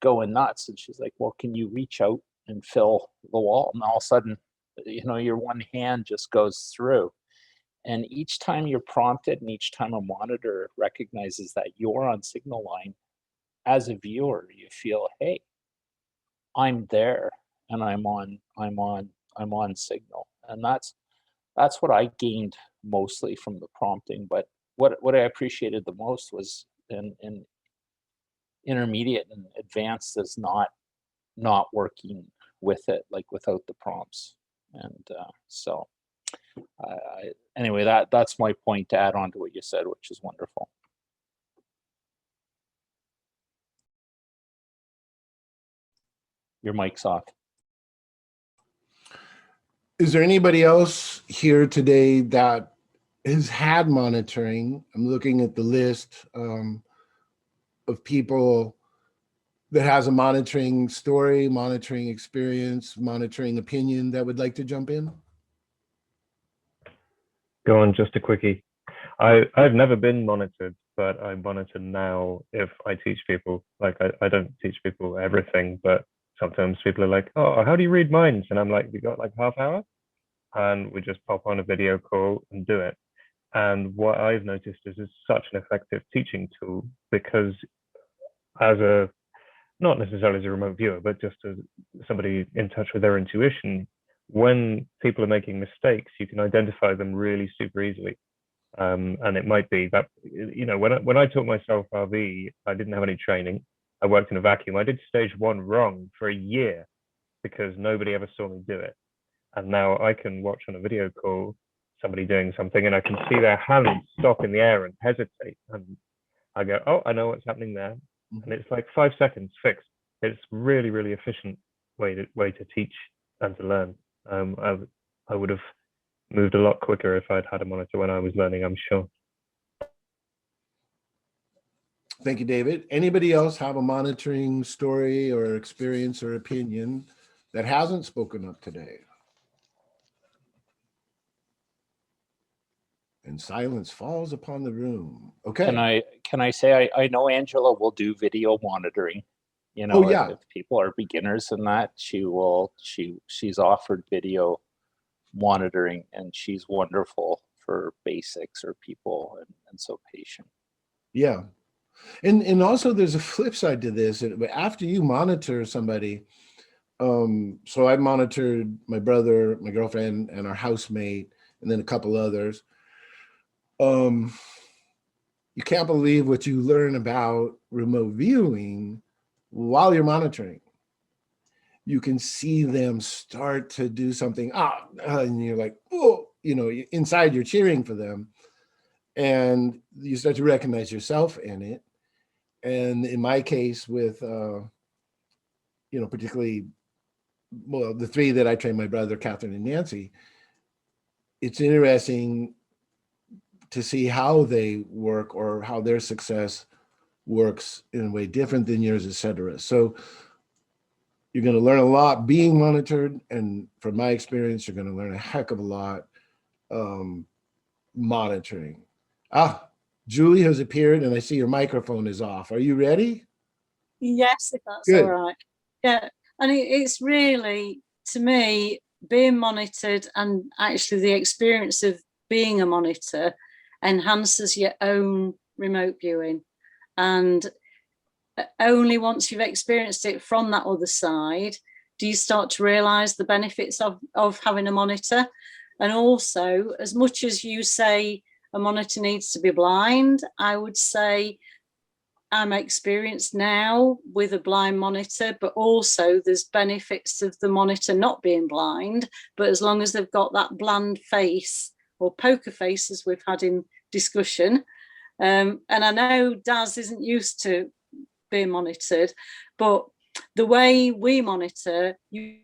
going nuts. And she's like, well, can you reach out and fill the wall? And all of a sudden, you know, your one hand just goes through. And each time you're prompted and each time a monitor recognizes that you're on signal line, as a viewer, you feel, hey, I'm there and I'm on signal. And that's what I gained mostly from the prompting. But what I appreciated the most was, and intermediate and advanced is not working with it, like without the prompts. And so anyway, that's my point to add on to what you said, which is wonderful. Your mic's off. Is there anybody else here today that has had monitoring? I'm looking at the list of people that has a monitoring story, monitoring experience, monitoring opinion that would like to jump in. Go on, just a quickie. I've never been monitored, but I monitor now if I teach people. Like I don't teach people everything, but sometimes people are like, oh, how do you read minds? And I'm like, we got like half hour? And we just pop on a video call and do it. And what I've noticed is it's such an effective teaching tool, because as a, not necessarily as a remote viewer, but just as somebody in touch with their intuition, when people are making mistakes, you can identify them really super easily. And it might be that, you know, when I taught myself RV, I didn't have any training. I worked in a vacuum. I did stage 1 wrong for a year because nobody ever saw me do it. And now I can watch on a video call somebody doing something, and I can see their hands stop in the air and hesitate. And I go, oh, I know what's happening there. And it's like 5 seconds fixed. It's really, really efficient way to teach and to learn. I would have moved a lot quicker if I'd had a monitor when I was learning, I'm sure. Thank you, David. Anybody else have a monitoring story or experience or opinion that hasn't spoken up today? And silence falls upon the room. Okay. Can I say I know Angela will do video monitoring. You know, Oh, yeah. if people are beginners in that, she's offered video monitoring, and she's wonderful for basics or people and so patient. Yeah. And also there's a flip side to this. After you monitor somebody, so I monitored my brother, my girlfriend, and our housemate, and then a couple others. You can't believe what you learn about remote viewing while you're monitoring. You can see them start to do something, and you're like, oh, you know, inside you're cheering for them. And you start to recognize yourself in it. And in my case with, you know, particularly, well, the 3 that I trained, my brother, Catherine, and Nancy, it's interesting to see how they work or how their success works in a way different than yours, et cetera. So you're going to learn a lot being monitored. And from my experience, you're going to learn a heck of a lot monitoring. Julie has appeared, and I see your microphone is off. Are you ready? Yes, if that's Good. all right. Yeah, and it's really, to me, being monitored and actually the experience of being a monitor enhances your own remote viewing. And only once you've experienced it from that other side do you start to realize the benefits of having a monitor. And also, as much as you say a monitor needs to be blind, I would say I'm experienced now with a blind monitor, but also there's benefits of the monitor not being blind, but as long as they've got that bland face or poker face, as we've had in discussion. And I know Daz isn't used to being monitored, but the way we monitor, you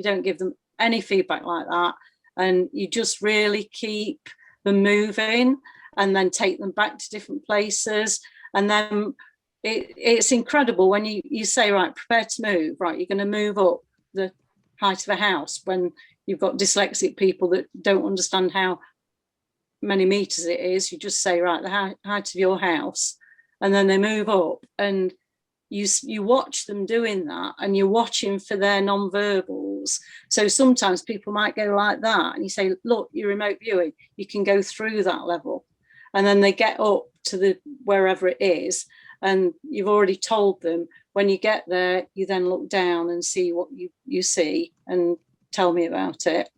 don't give them any feedback like that, and you just really keep them moving and then take them back to different places. And then it's incredible when you say, right, prepare to move, right, you're going to move up the height of a house when you've got dyslexic people that don't understand how many meters it is. You just say, right, the height of your house, and then they move up, and you watch them doing that, and you're watching for their non-verbals. So sometimes people might go like that, and you say, look, you're remote viewing, you can go through that level. And then they get up to the wherever it is, and you've already told them, when you get there, you then look down and see what you see and tell me about it.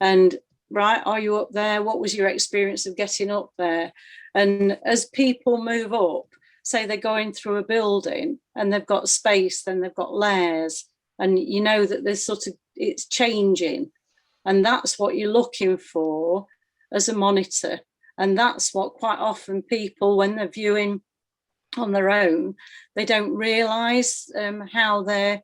And right? Are you up there? What was your experience of getting up there? And as people move up, say they're going through a building and they've got space, then they've got layers, and you know that there's sort of, it's changing. And that's what you're looking for as a monitor. And that's what quite often people, when they're viewing on their own, they don't realise how they're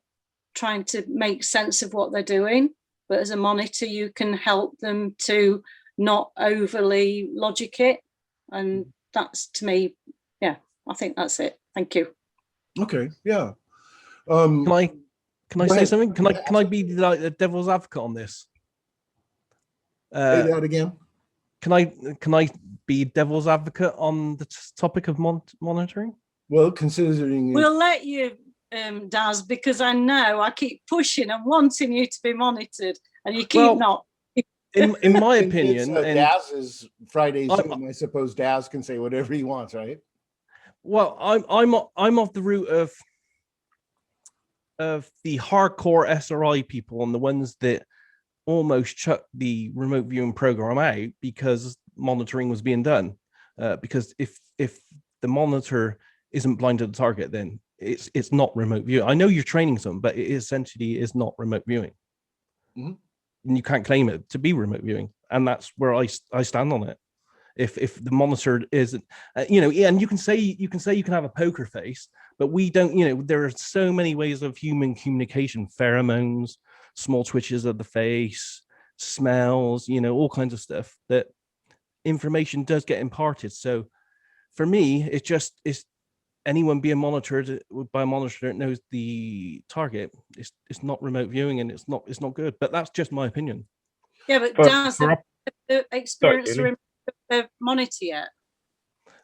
trying to make sense of what they're doing. But as a monitor, you can help them to not overly logic it. And that's, to me, yeah, I think that's it. Thank you. Okay, yeah. Can I Go say ahead. something? Can I be like the devil's advocate on this? Say that again. Can I be devil's advocate on the topic of monitoring? Well, considering We'll let you, Daz, because I know I keep pushing and wanting you to be monitored, and you keep not. In my opinion, it's Daz's Friday Zoom, I suppose Daz can say whatever he wants, right? Well, I'm of the route of the hardcore SRI people and the ones that almost chucked the remote viewing program out because monitoring was being done. Because if the monitor isn't blind to the target, then it's not remote viewing. I know you're training some, but it essentially is not remote viewing. Mm-hmm. And you can't claim it to be remote viewing, and that's where I stand on it. If the monitor isn't, and you can say you can have a poker face, but we don't. There are so many ways of human communication: pheromones, small twitches of the face, smells, all kinds of stuff. That information does get imparted. So, for me, it's anyone being monitored by a monitor that knows the target. It's not remote viewing, and it's not good. But that's just my opinion. Yeah, but Daz, have you experienced a monitor yet?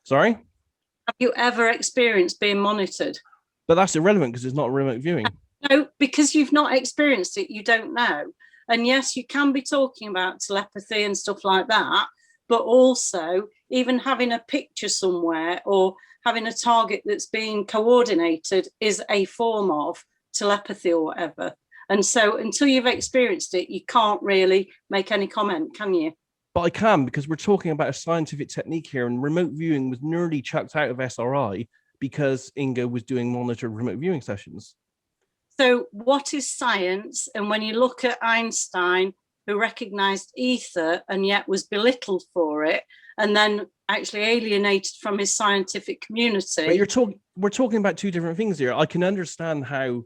Sorry? Have you ever experienced being monitored? But that's irrelevant because it's not remote viewing. No, because you've not experienced it, you don't know. And yes, you can be talking about telepathy and stuff like that, but also even having a picture somewhere or having a target that's being coordinated is a form of telepathy or whatever. And so until you've experienced it, you can't really make any comment, can you? But I can, because we're talking about a scientific technique here, and remote viewing was nearly chucked out of SRI because Ingo was doing monitored remote viewing sessions. So what is science? And when you look at Einstein, who recognized ether and yet was belittled for it, and then actually alienated from his scientific community. But we're talking about two different things here. I can understand how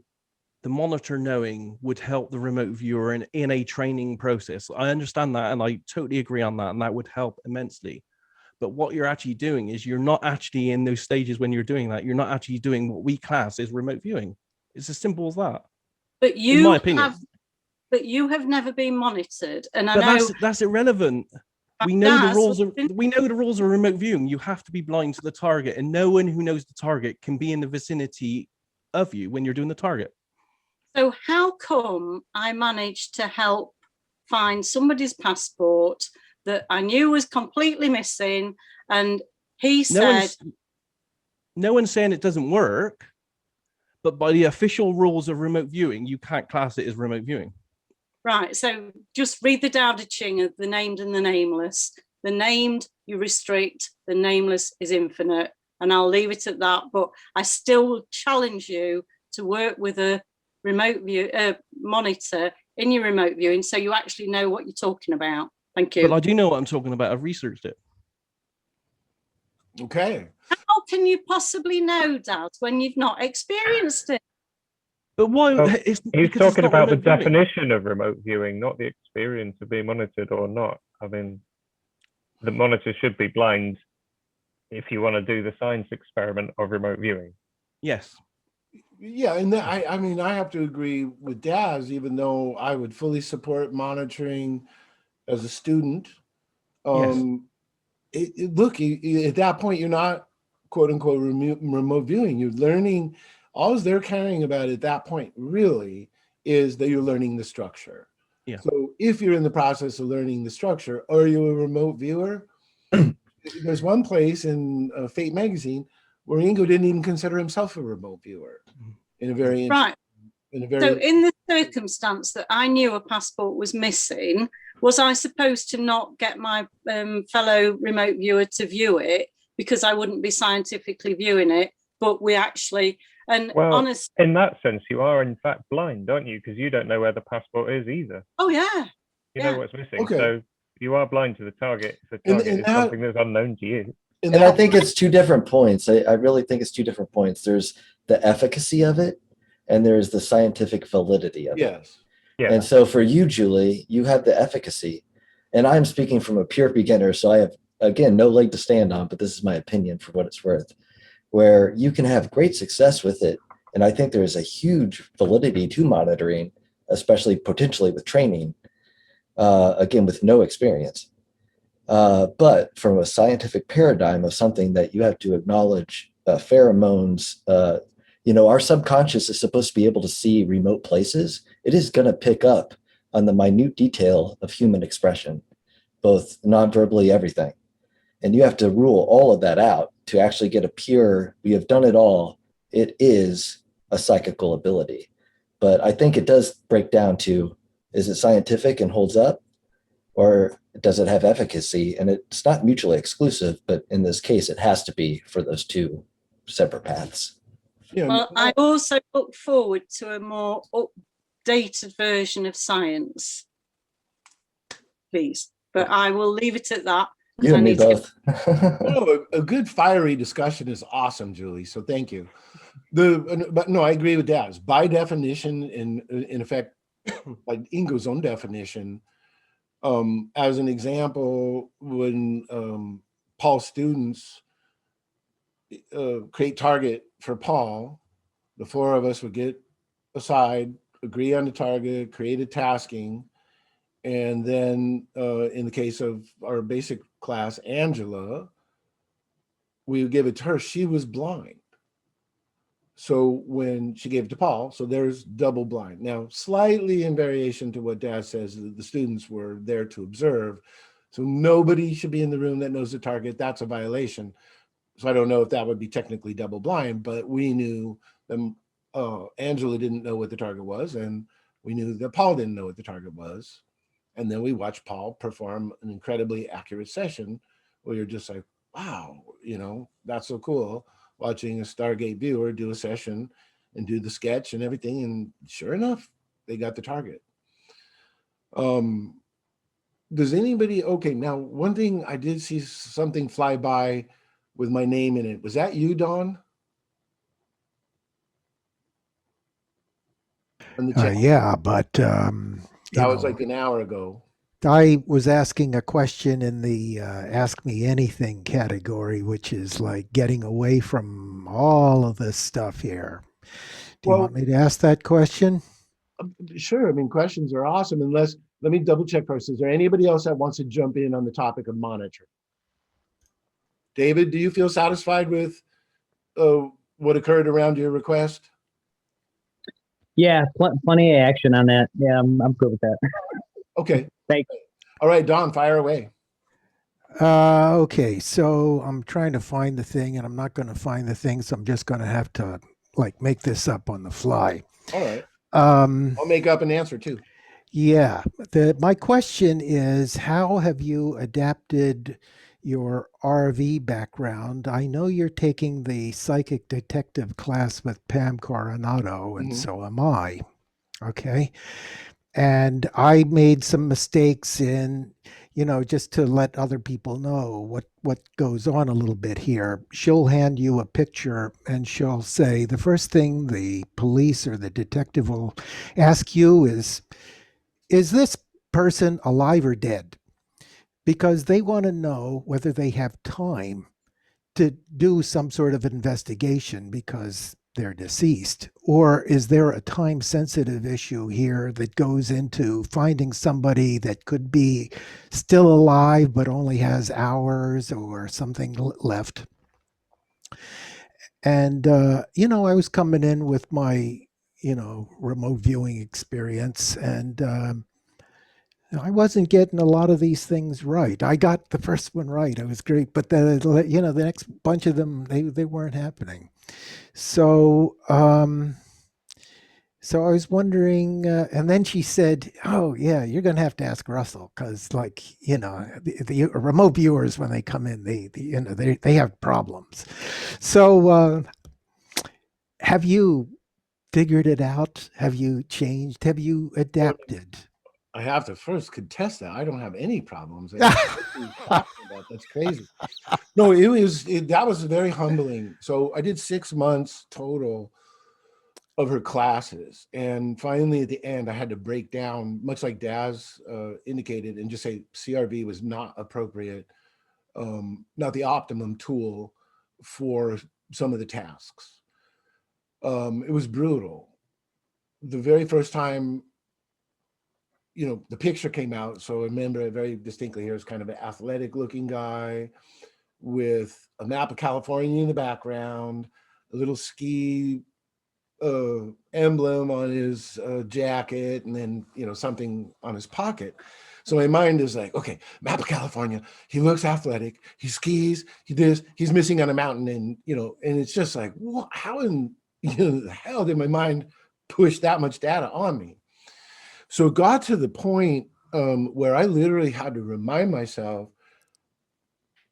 the monitor knowing would help the remote viewer in a training process. I understand that, and I totally agree on that, and that would help immensely. But what you're actually doing is you're not actually in those stages when you're doing that. You're not actually doing what we class as remote viewing. It's as simple as that. But you, in my opinion. You have never been monitored, and I know that's irrelevant. We know the rules. We know the rules of remote viewing. You have to be blind to the target, and no one who knows the target can be in the vicinity of you when you're doing the target. So how come I managed to help find somebody's passport that I knew was completely missing, and he said, no one's saying it doesn't work, but by the official rules of remote viewing, you can't class it as remote viewing. Right, so just read the Tao Te Ching of the named and the nameless. The named you restrict, the nameless is infinite, and I'll leave it at that. But I still challenge you to work with a remote view monitor in your remote viewing, so you actually know what you're talking about. Thank you. But I do know what I'm talking about. I've researched it. Okay. How can you possibly know, Dad, when you've not experienced it? But why? Well, he's talking about the definition of remote viewing, not the experience of being monitored or not. I mean, the monitor should be blind if you want to do the science experiment of remote viewing. Yes. Yeah, and I mean, I have to agree with Daz, even though I would fully support monitoring as a student. Yes. Look, at that point, you're not quote unquote remote viewing. You're learning. All they're caring about at that point really is that you're learning the structure. Yeah. So if you're in the process of learning the structure, are you a remote viewer? There's one place in Fate magazine where Ingo didn't even consider himself a remote viewer. In a very right. So in the circumstance that I knew a passport was missing, Was I supposed to not get my fellow remote viewer to view it because I wouldn't be scientifically viewing it? But we actually, and Well, honestly, in that sense, you are in fact blind, aren't you? Because you don't know where the passport is either. oh yeah, You yeah. know what's missing. Okay. So you are blind to the target. If the And- target and is that- something that's unknown to you. And I think it's two different points. I really think it's two different points. There's the efficacy of it, and there's the scientific validity of it. Yes. Yeah. And so for you, Julie, you have the efficacy. And I'm speaking from a pure beginner, so I have, again, no leg to stand on, but this is my opinion for what it's worth, where you can have great success with it. And I think there is a huge validity to monitoring, especially potentially with training, again, with no experience. But from a scientific paradigm of something that you have to acknowledge, pheromones, our subconscious is supposed to be able to see remote places. It is going to pick up on the minute detail of human expression, both non-verbally, everything. And you have to rule all of that out to actually get a pure, we have done it all. It is a psychical ability. But I think it does break down to, is it scientific and holds up? Or does it have efficacy? And it's not mutually exclusive, but in this case, it has to be for those two separate paths. Yeah. Well, I also look forward to a more updated version of science, please. But I will leave it at that. You and me both. No, a good fiery discussion is awesome, Julie. So thank you. But no, I agree with that. By definition, in effect, like Ingo's own definition, as an example, when Paul's students create target for Paul, the four of us would get aside, agree on the target, create a tasking, and then in the case of our basic class, Angela, we would give it to her. She was blind. So when she gave it to Paul, so there's double blind. Now, slightly in variation to what Dad says, the students were there to observe. So nobody should be in the room that knows the target. That's a violation. So I don't know if that would be technically double blind, but we knew that Angela didn't know what the target was, and we knew that Paul didn't know what the target was. And then we watched Paul perform an incredibly accurate session where you're just like, wow, that's so cool. Watching a Stargate viewer do a session and do the sketch and everything. And sure enough, they got the target. Does anybody, okay, now one thing I did see something fly by with my name in it. Was that you, Dawn? Yeah, but that was like an hour ago. I was asking a question in the Ask Me Anything category, which is like getting away from all of this stuff here. Do you want me to ask that question? Sure. I mean, questions are awesome. Let me double check first. Is there anybody else that wants to jump in on the topic of monitoring? David, do you feel satisfied with what occurred around your request? Yeah, plenty of action on that. Yeah, I'm good with that. Okay. Thanks. All right, Don, fire away. Okay, so I'm trying to find the thing, and I'm not going to find the thing, so I'm just going to have to make this up on the fly. All right. I'll make up an answer too. Yeah. My question is, how have you adapted your RV background? I know you're taking the psychic detective class with Pam Coronado, and so am I. Okay. And I made some mistakes in, just to let other people know what goes on a little bit here. She'll hand you a picture and she'll say, the first thing the police or the detective will ask you is this person alive or dead? Because they want to know whether they have time to do some sort of investigation because they're deceased, or is there a time sensitive issue here that goes into finding somebody that could be still alive but only has hours or something left? And I was coming in with my remote viewing experience, and I wasn't getting a lot of these things right. I got the first one right. It was great. But the next bunch of them, they weren't happening. So So I was wondering, and then she said, "Oh yeah, you're going to have to ask Russell because, like, the remote viewers when they come in, they have problems." So have you figured it out? Have you changed? Have you adapted? I have to first contest that. I don't have any problems. What are you talking about? That's crazy. No, that was very humbling. So I did 6 months total of her classes, and finally at the end I had to break down, much like Daz indicated, and just say CRV was not appropriate, not the optimum tool for some of the tasks. It was brutal. The very first time, the picture came out, so I remember it very distinctly. Here's kind of an athletic looking guy with a map of California in the background, a little ski emblem on his jacket, and then something on his pocket. So my mind is like, okay, map of California, he looks athletic, he skis, he's missing on a mountain, and and it's just like, what? How in the hell did my mind push that much data on me? So it got to the point where I literally had to remind myself,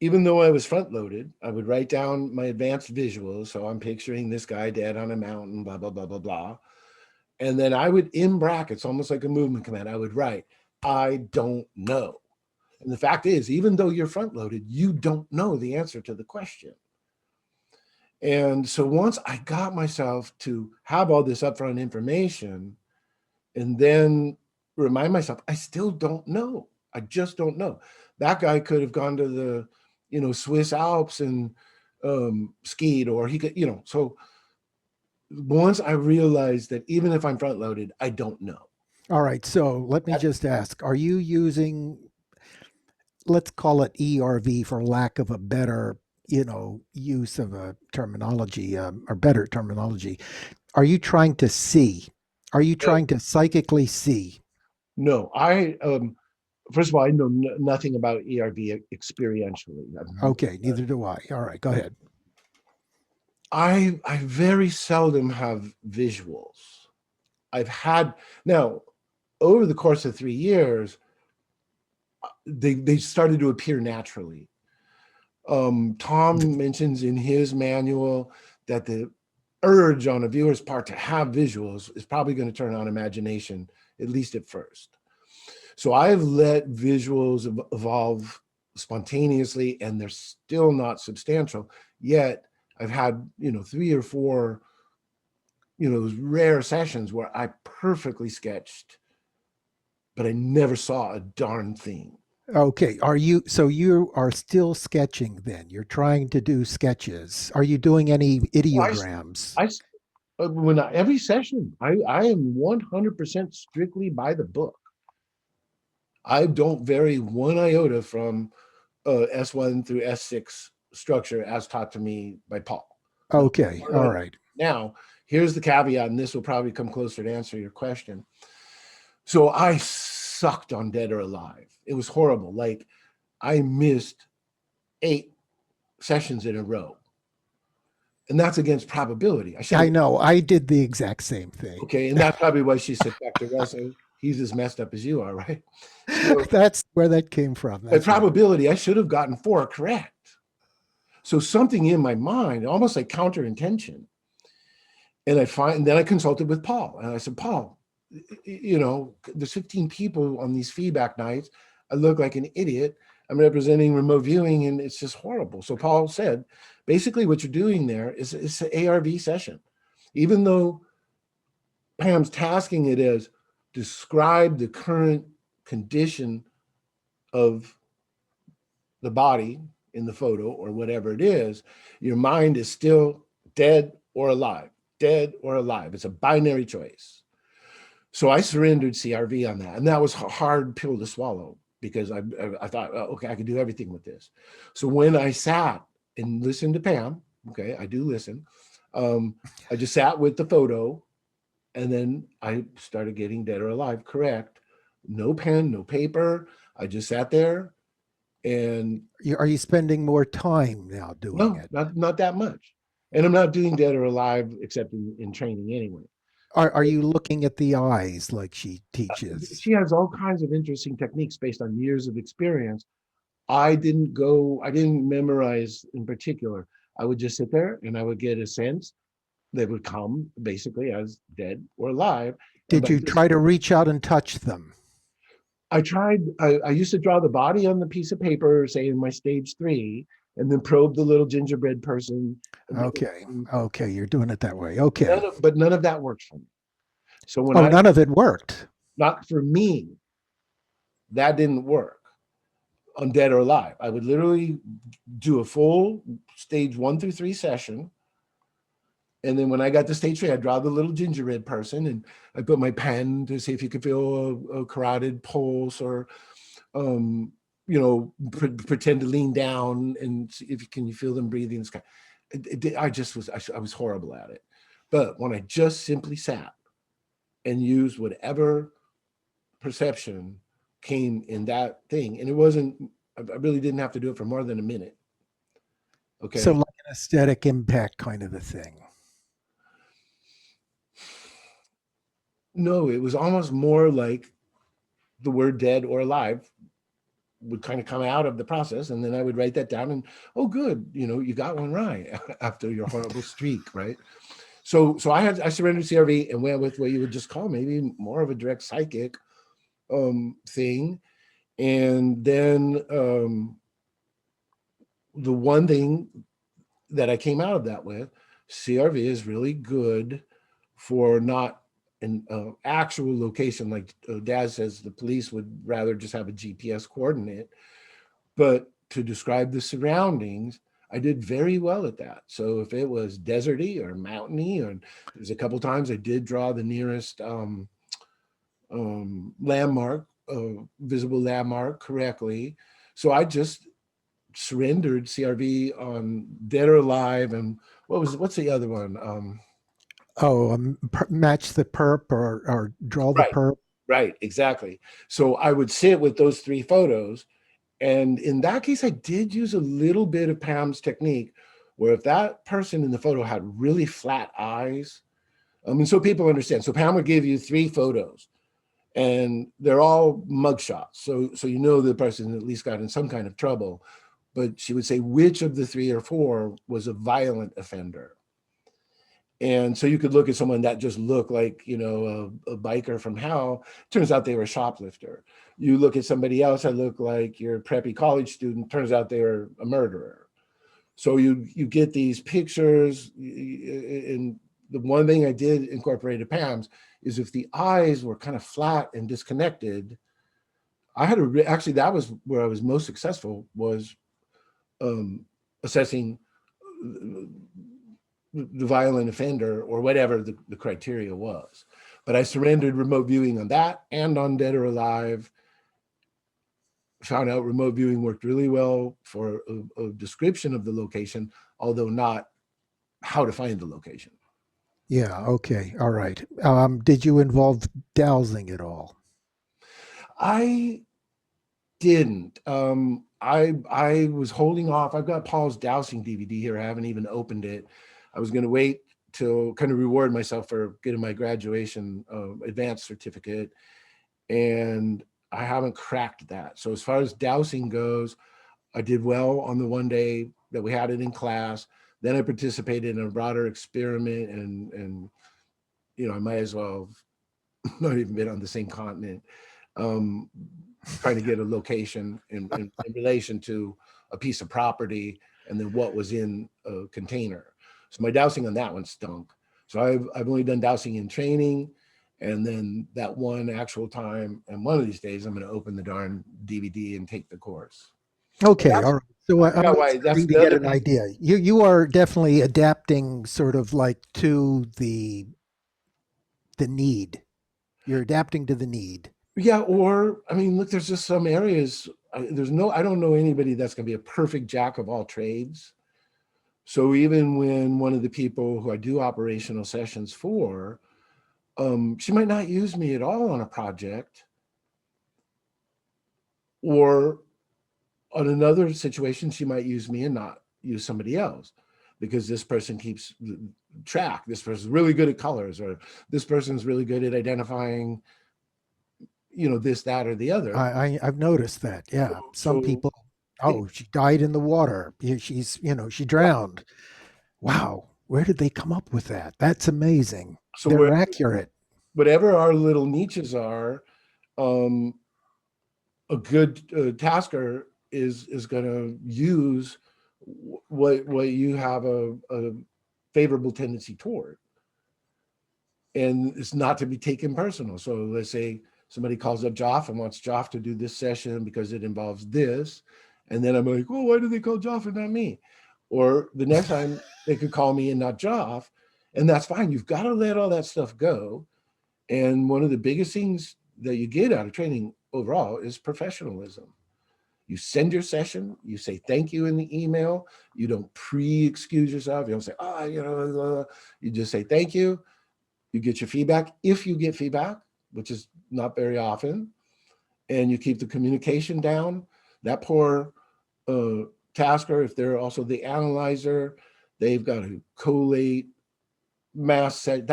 even though I was front loaded, I would write down my advanced visuals. So I'm picturing this guy dead on a mountain, blah, blah, blah, blah, blah. And then I would, in brackets, almost like a movement command, I would write, I don't know. And the fact is, even though you're front loaded, you don't know the answer to the question. And so once I got myself to have all this upfront information and then remind myself, I still don't know. I just don't know. That guy could have gone to the Swiss Alps and skied, or he could, so once I realized that even if I'm front loaded, I don't know. All right. So let me just ask, are you using, let's call it ERV for lack of a better, use of a terminology, or better terminology. Are you trying to see? Are you trying to psychically see? No, first of all, I know nothing about ERV experientially. Okay, neither do I. All right, go ahead. I very seldom have visuals. I've had, now, over the course of 3 years, they started to appear naturally. Tom mentions in his manual that the urge on a viewer's part to have visuals is probably going to turn on imagination, at least at first. So I've let visuals evolve spontaneously, and they're still not substantial. Yet I've had, 3 or 4, those rare sessions where I perfectly sketched, but I never saw a darn thing. Okay, so you are still sketching then? You're trying to do sketches. Are you doing any ideograms? Every session, I am 100% strictly by the book. I don't vary one iota from S1 through S6 structure as taught to me by Paul. Okay, all right. Now, here's the caveat, and this will probably come closer to answer your question. So I sucked on Dead or Alive. It was horrible. Like, I missed 8 sessions in a row. And that's against probability. I know. I did the exact same thing. Okay, and that's probably why she said, Dr. Russell, he's as messed up as you are, right? So, that's where that came from. By probability, I should have gotten 4 correct. So something in my mind, almost like counter intention. And then I consulted with Paul, and I said, Paul, there's 15 people on these feedback nights. I look like an idiot. I'm representing remote viewing, and it's just horrible. So Paul said, basically what you're doing there is it's an ARV session. Even though Pam's tasking it as describe the current condition of the body in the photo or whatever it is, your mind is still dead or alive, dead or alive. It's a binary choice. So I surrendered CRV on that. And that was a hard pill to swallow because I thought, okay, I can do everything with this. So when I sat and listened to Pam, okay, I do listen. I just sat with the photo, and then I started getting Dead or Alive correct. No pen, no paper. I just sat there. And are you spending more time now doing it? Not that much. And I'm not doing Dead or Alive except in training anyway. Are you looking at the eyes like she teaches? She has all kinds of interesting techniques based on years of experience. I didn't memorize in particular. I would just sit there and I would get a sense. They would come basically as dead or alive. And Did by you just, try to reach out and touch them? I used to draw the body on the piece of paper, say in my stage 3, and then probe the little gingerbread person. Okay. Okay. You're doing it that way. Okay. But none of that works for me. So when Oh, none of it worked. not for me, that didn't work on dead or alive. I would literally do a full stage 1 through 3 session. And then when I got to stage 3, I'd draw the little gingerbread person and I put my pen to see if you could feel a carotid pulse or, pretend to lean down and see if you feel them breathing in the sky. I was horrible at it. But when I just simply sat and used whatever perception came in that thing, and I really didn't have to do it for more than a minute. Okay. So like an aesthetic impact kind of a thing. No, it was almost more like the word dead or alive would kind of come out of the process. And then I would write that down and, oh, good. You got one right after your horrible streak. Right. So I surrendered CRV and went with what you would just call maybe more of a direct psychic thing. And then the one thing that I came out of that with, CRV is really good for not an actual location, like Daz says, the police would rather just have a GPS coordinate, but to describe the surroundings, I did very well at that. So if it was deserty or mountainy, or there's a couple times I did draw the nearest landmark, visible landmark correctly. So I just surrendered CRV on dead or alive, and what's the other one? Match the perp or draw the perp. Right, exactly. So I would sit with those 3 photos. And in that case, I did use a little bit of Pam's technique, where if that person in the photo had really flat eyes, so people understand. So Pam would give you 3 photos and they're all mugshots. So the person at least got in some kind of trouble, but she would say which of the 3 or 4 was a violent offender. And so you could look at someone that just looked like, a biker from hell. Turns out they were a shoplifter. You look at somebody else that looked like your preppy college student. Turns out they were a murderer. So you get these pictures. And the one thing I did incorporate at Pam's is if the eyes were kind of flat and disconnected, I had actually, that was where I was most successful, was assessing the violent offender or whatever the criteria was. But I surrendered remote viewing on that and on dead or alive. Found out remote viewing worked really well for a description of the location, although not how to find the location. Yeah. Okay. All right. Did you involve dowsing at all? I didn't. I was holding off. I've got Paul's dowsing DVD here. I haven't even opened it. I was going to wait to kind of reward myself for getting my graduation advanced certificate, and I haven't cracked that. So as far as dowsing goes, I did well on the one day that we had it in class. Then I participated in a broader experiment, and I might as well have not even been on the same continent, trying to get a location in relation to a piece of property and then what was in a container. So my dowsing on that one stunk. So I've only done dowsing in training, and then that one actual time. And one of these days, I'm going to open the darn DVD and take the course. Okay, all right. So I'm that's starting to get an idea. You are definitely adapting, sort of like to the need. You're adapting to the need. Yeah, or look, there's just some areas. I don't know anybody that's going to be a perfect jack of all trades. So even when one of the people who I do operational sessions for, she might not use me at all on a project, or on another situation, she might use me and not use somebody else. because this person keeps track. This person's really good at colors, or this person's really good at identifying, you know, this, that, or the other. I've noticed that. Yeah. Some So people, oh, she died in the water. She's, you know, she drowned. Wow. Where did they come up with that? That's amazing. So They're accurate. whatever our little niches are, a good tasker is going to use what you have a favorable tendency toward, and it's not to be taken personal. So let's say somebody calls up Joff and wants Joff to do this session because it involves this, and then I'm like, well, why do they call Joff and not me? Or the next time they could call me and not Joff, and that's fine. You've got to let all that stuff go. And one of the biggest things that you get out of training overall is professionalism. You send your session, you say thank you in the email, you don't pre-excuse yourself, you don't say, oh, you know, you just say thank you, you get your feedback, if you get feedback, which is not very often, and you keep the communication down. That poor tasker, if they're also the analyzer, they've got to collate, mass set.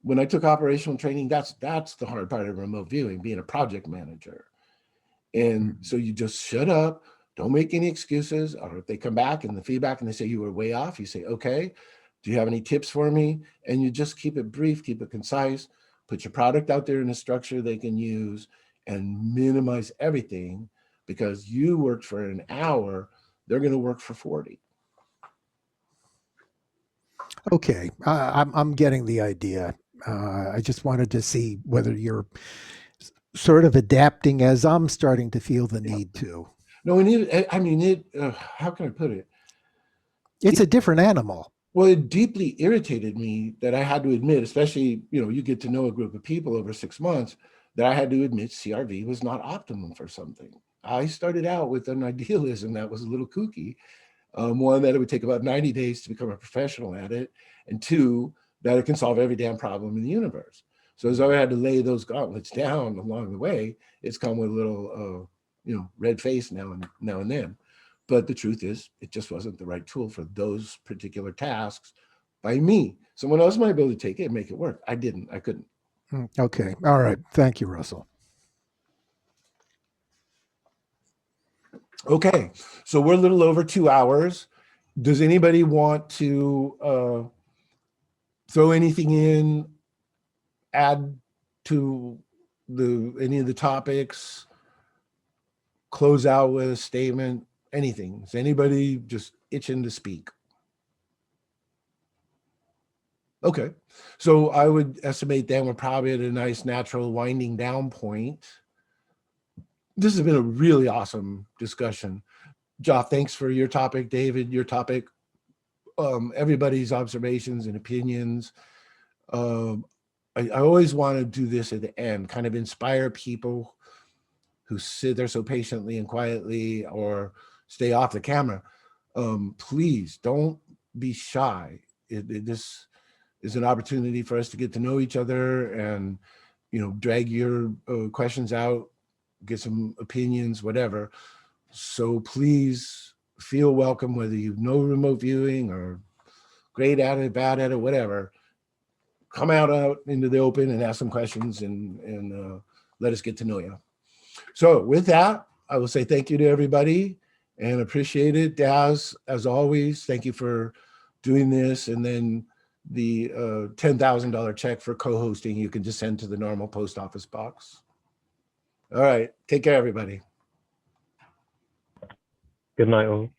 When I took operational training, that's the hard part of remote viewing, being a project manager. And so you just shut up, don't make any excuses. Or if they come back and the feedback and they say you were way off, you say, okay, do you have any tips for me? And you just keep it brief, keep it concise, put your product out there in a structure they can use, and minimize everything, because you worked for an hour, they're going to work for 40. Okay, I'm getting the idea. I just wanted to see whether you're sort of adapting as I'm starting to feel the need to. No, we need, I mean, how can I put it? It's a different animal. Well, it deeply irritated me that I had to admit, especially, you know, you get to know a group of people over 6 months, that I had to admit CRV was not optimum for something. I started out with an idealism that was a little kooky. One, that it would take about 90 days to become a professional at it, and two, that it can solve every damn problem in the universe. So as I had to lay those gauntlets down along the way, it's come with a little, you know, red face now and then. But the truth is, it just wasn't the right tool for those particular tasks by me. Someone else might be able to take it and make it work. I didn't. I couldn't. Okay. All right. Thank you, Russell. Okay. So we're a little over 2 hours. Does anybody want to throw anything in, add to any of the topics, close out with a statement, anything? Is anybody just itching to speak? Okay, so I would estimate then we're probably at a nice natural winding down point. This has been a really awesome discussion. Joff, thanks for your topic. David, your topic. Everybody's observations and opinions. I always want to do this at the end, kind of inspire people who sit there so patiently and quietly or stay off the camera. Please don't be shy. This is an opportunity for us to get to know each other and, you know, drag your questions out, get some opinions, whatever. So please feel welcome, whether you know remote viewing or great at it, bad at it, whatever. Come out into the open and ask some questions and let us get to know you. So with that, I will say thank you to everybody and appreciate it. Daz, as always, thank you for doing this. And then the $10,000 check for co-hosting, you can just send to the normal post office box. All right, take care, everybody. Good night, all.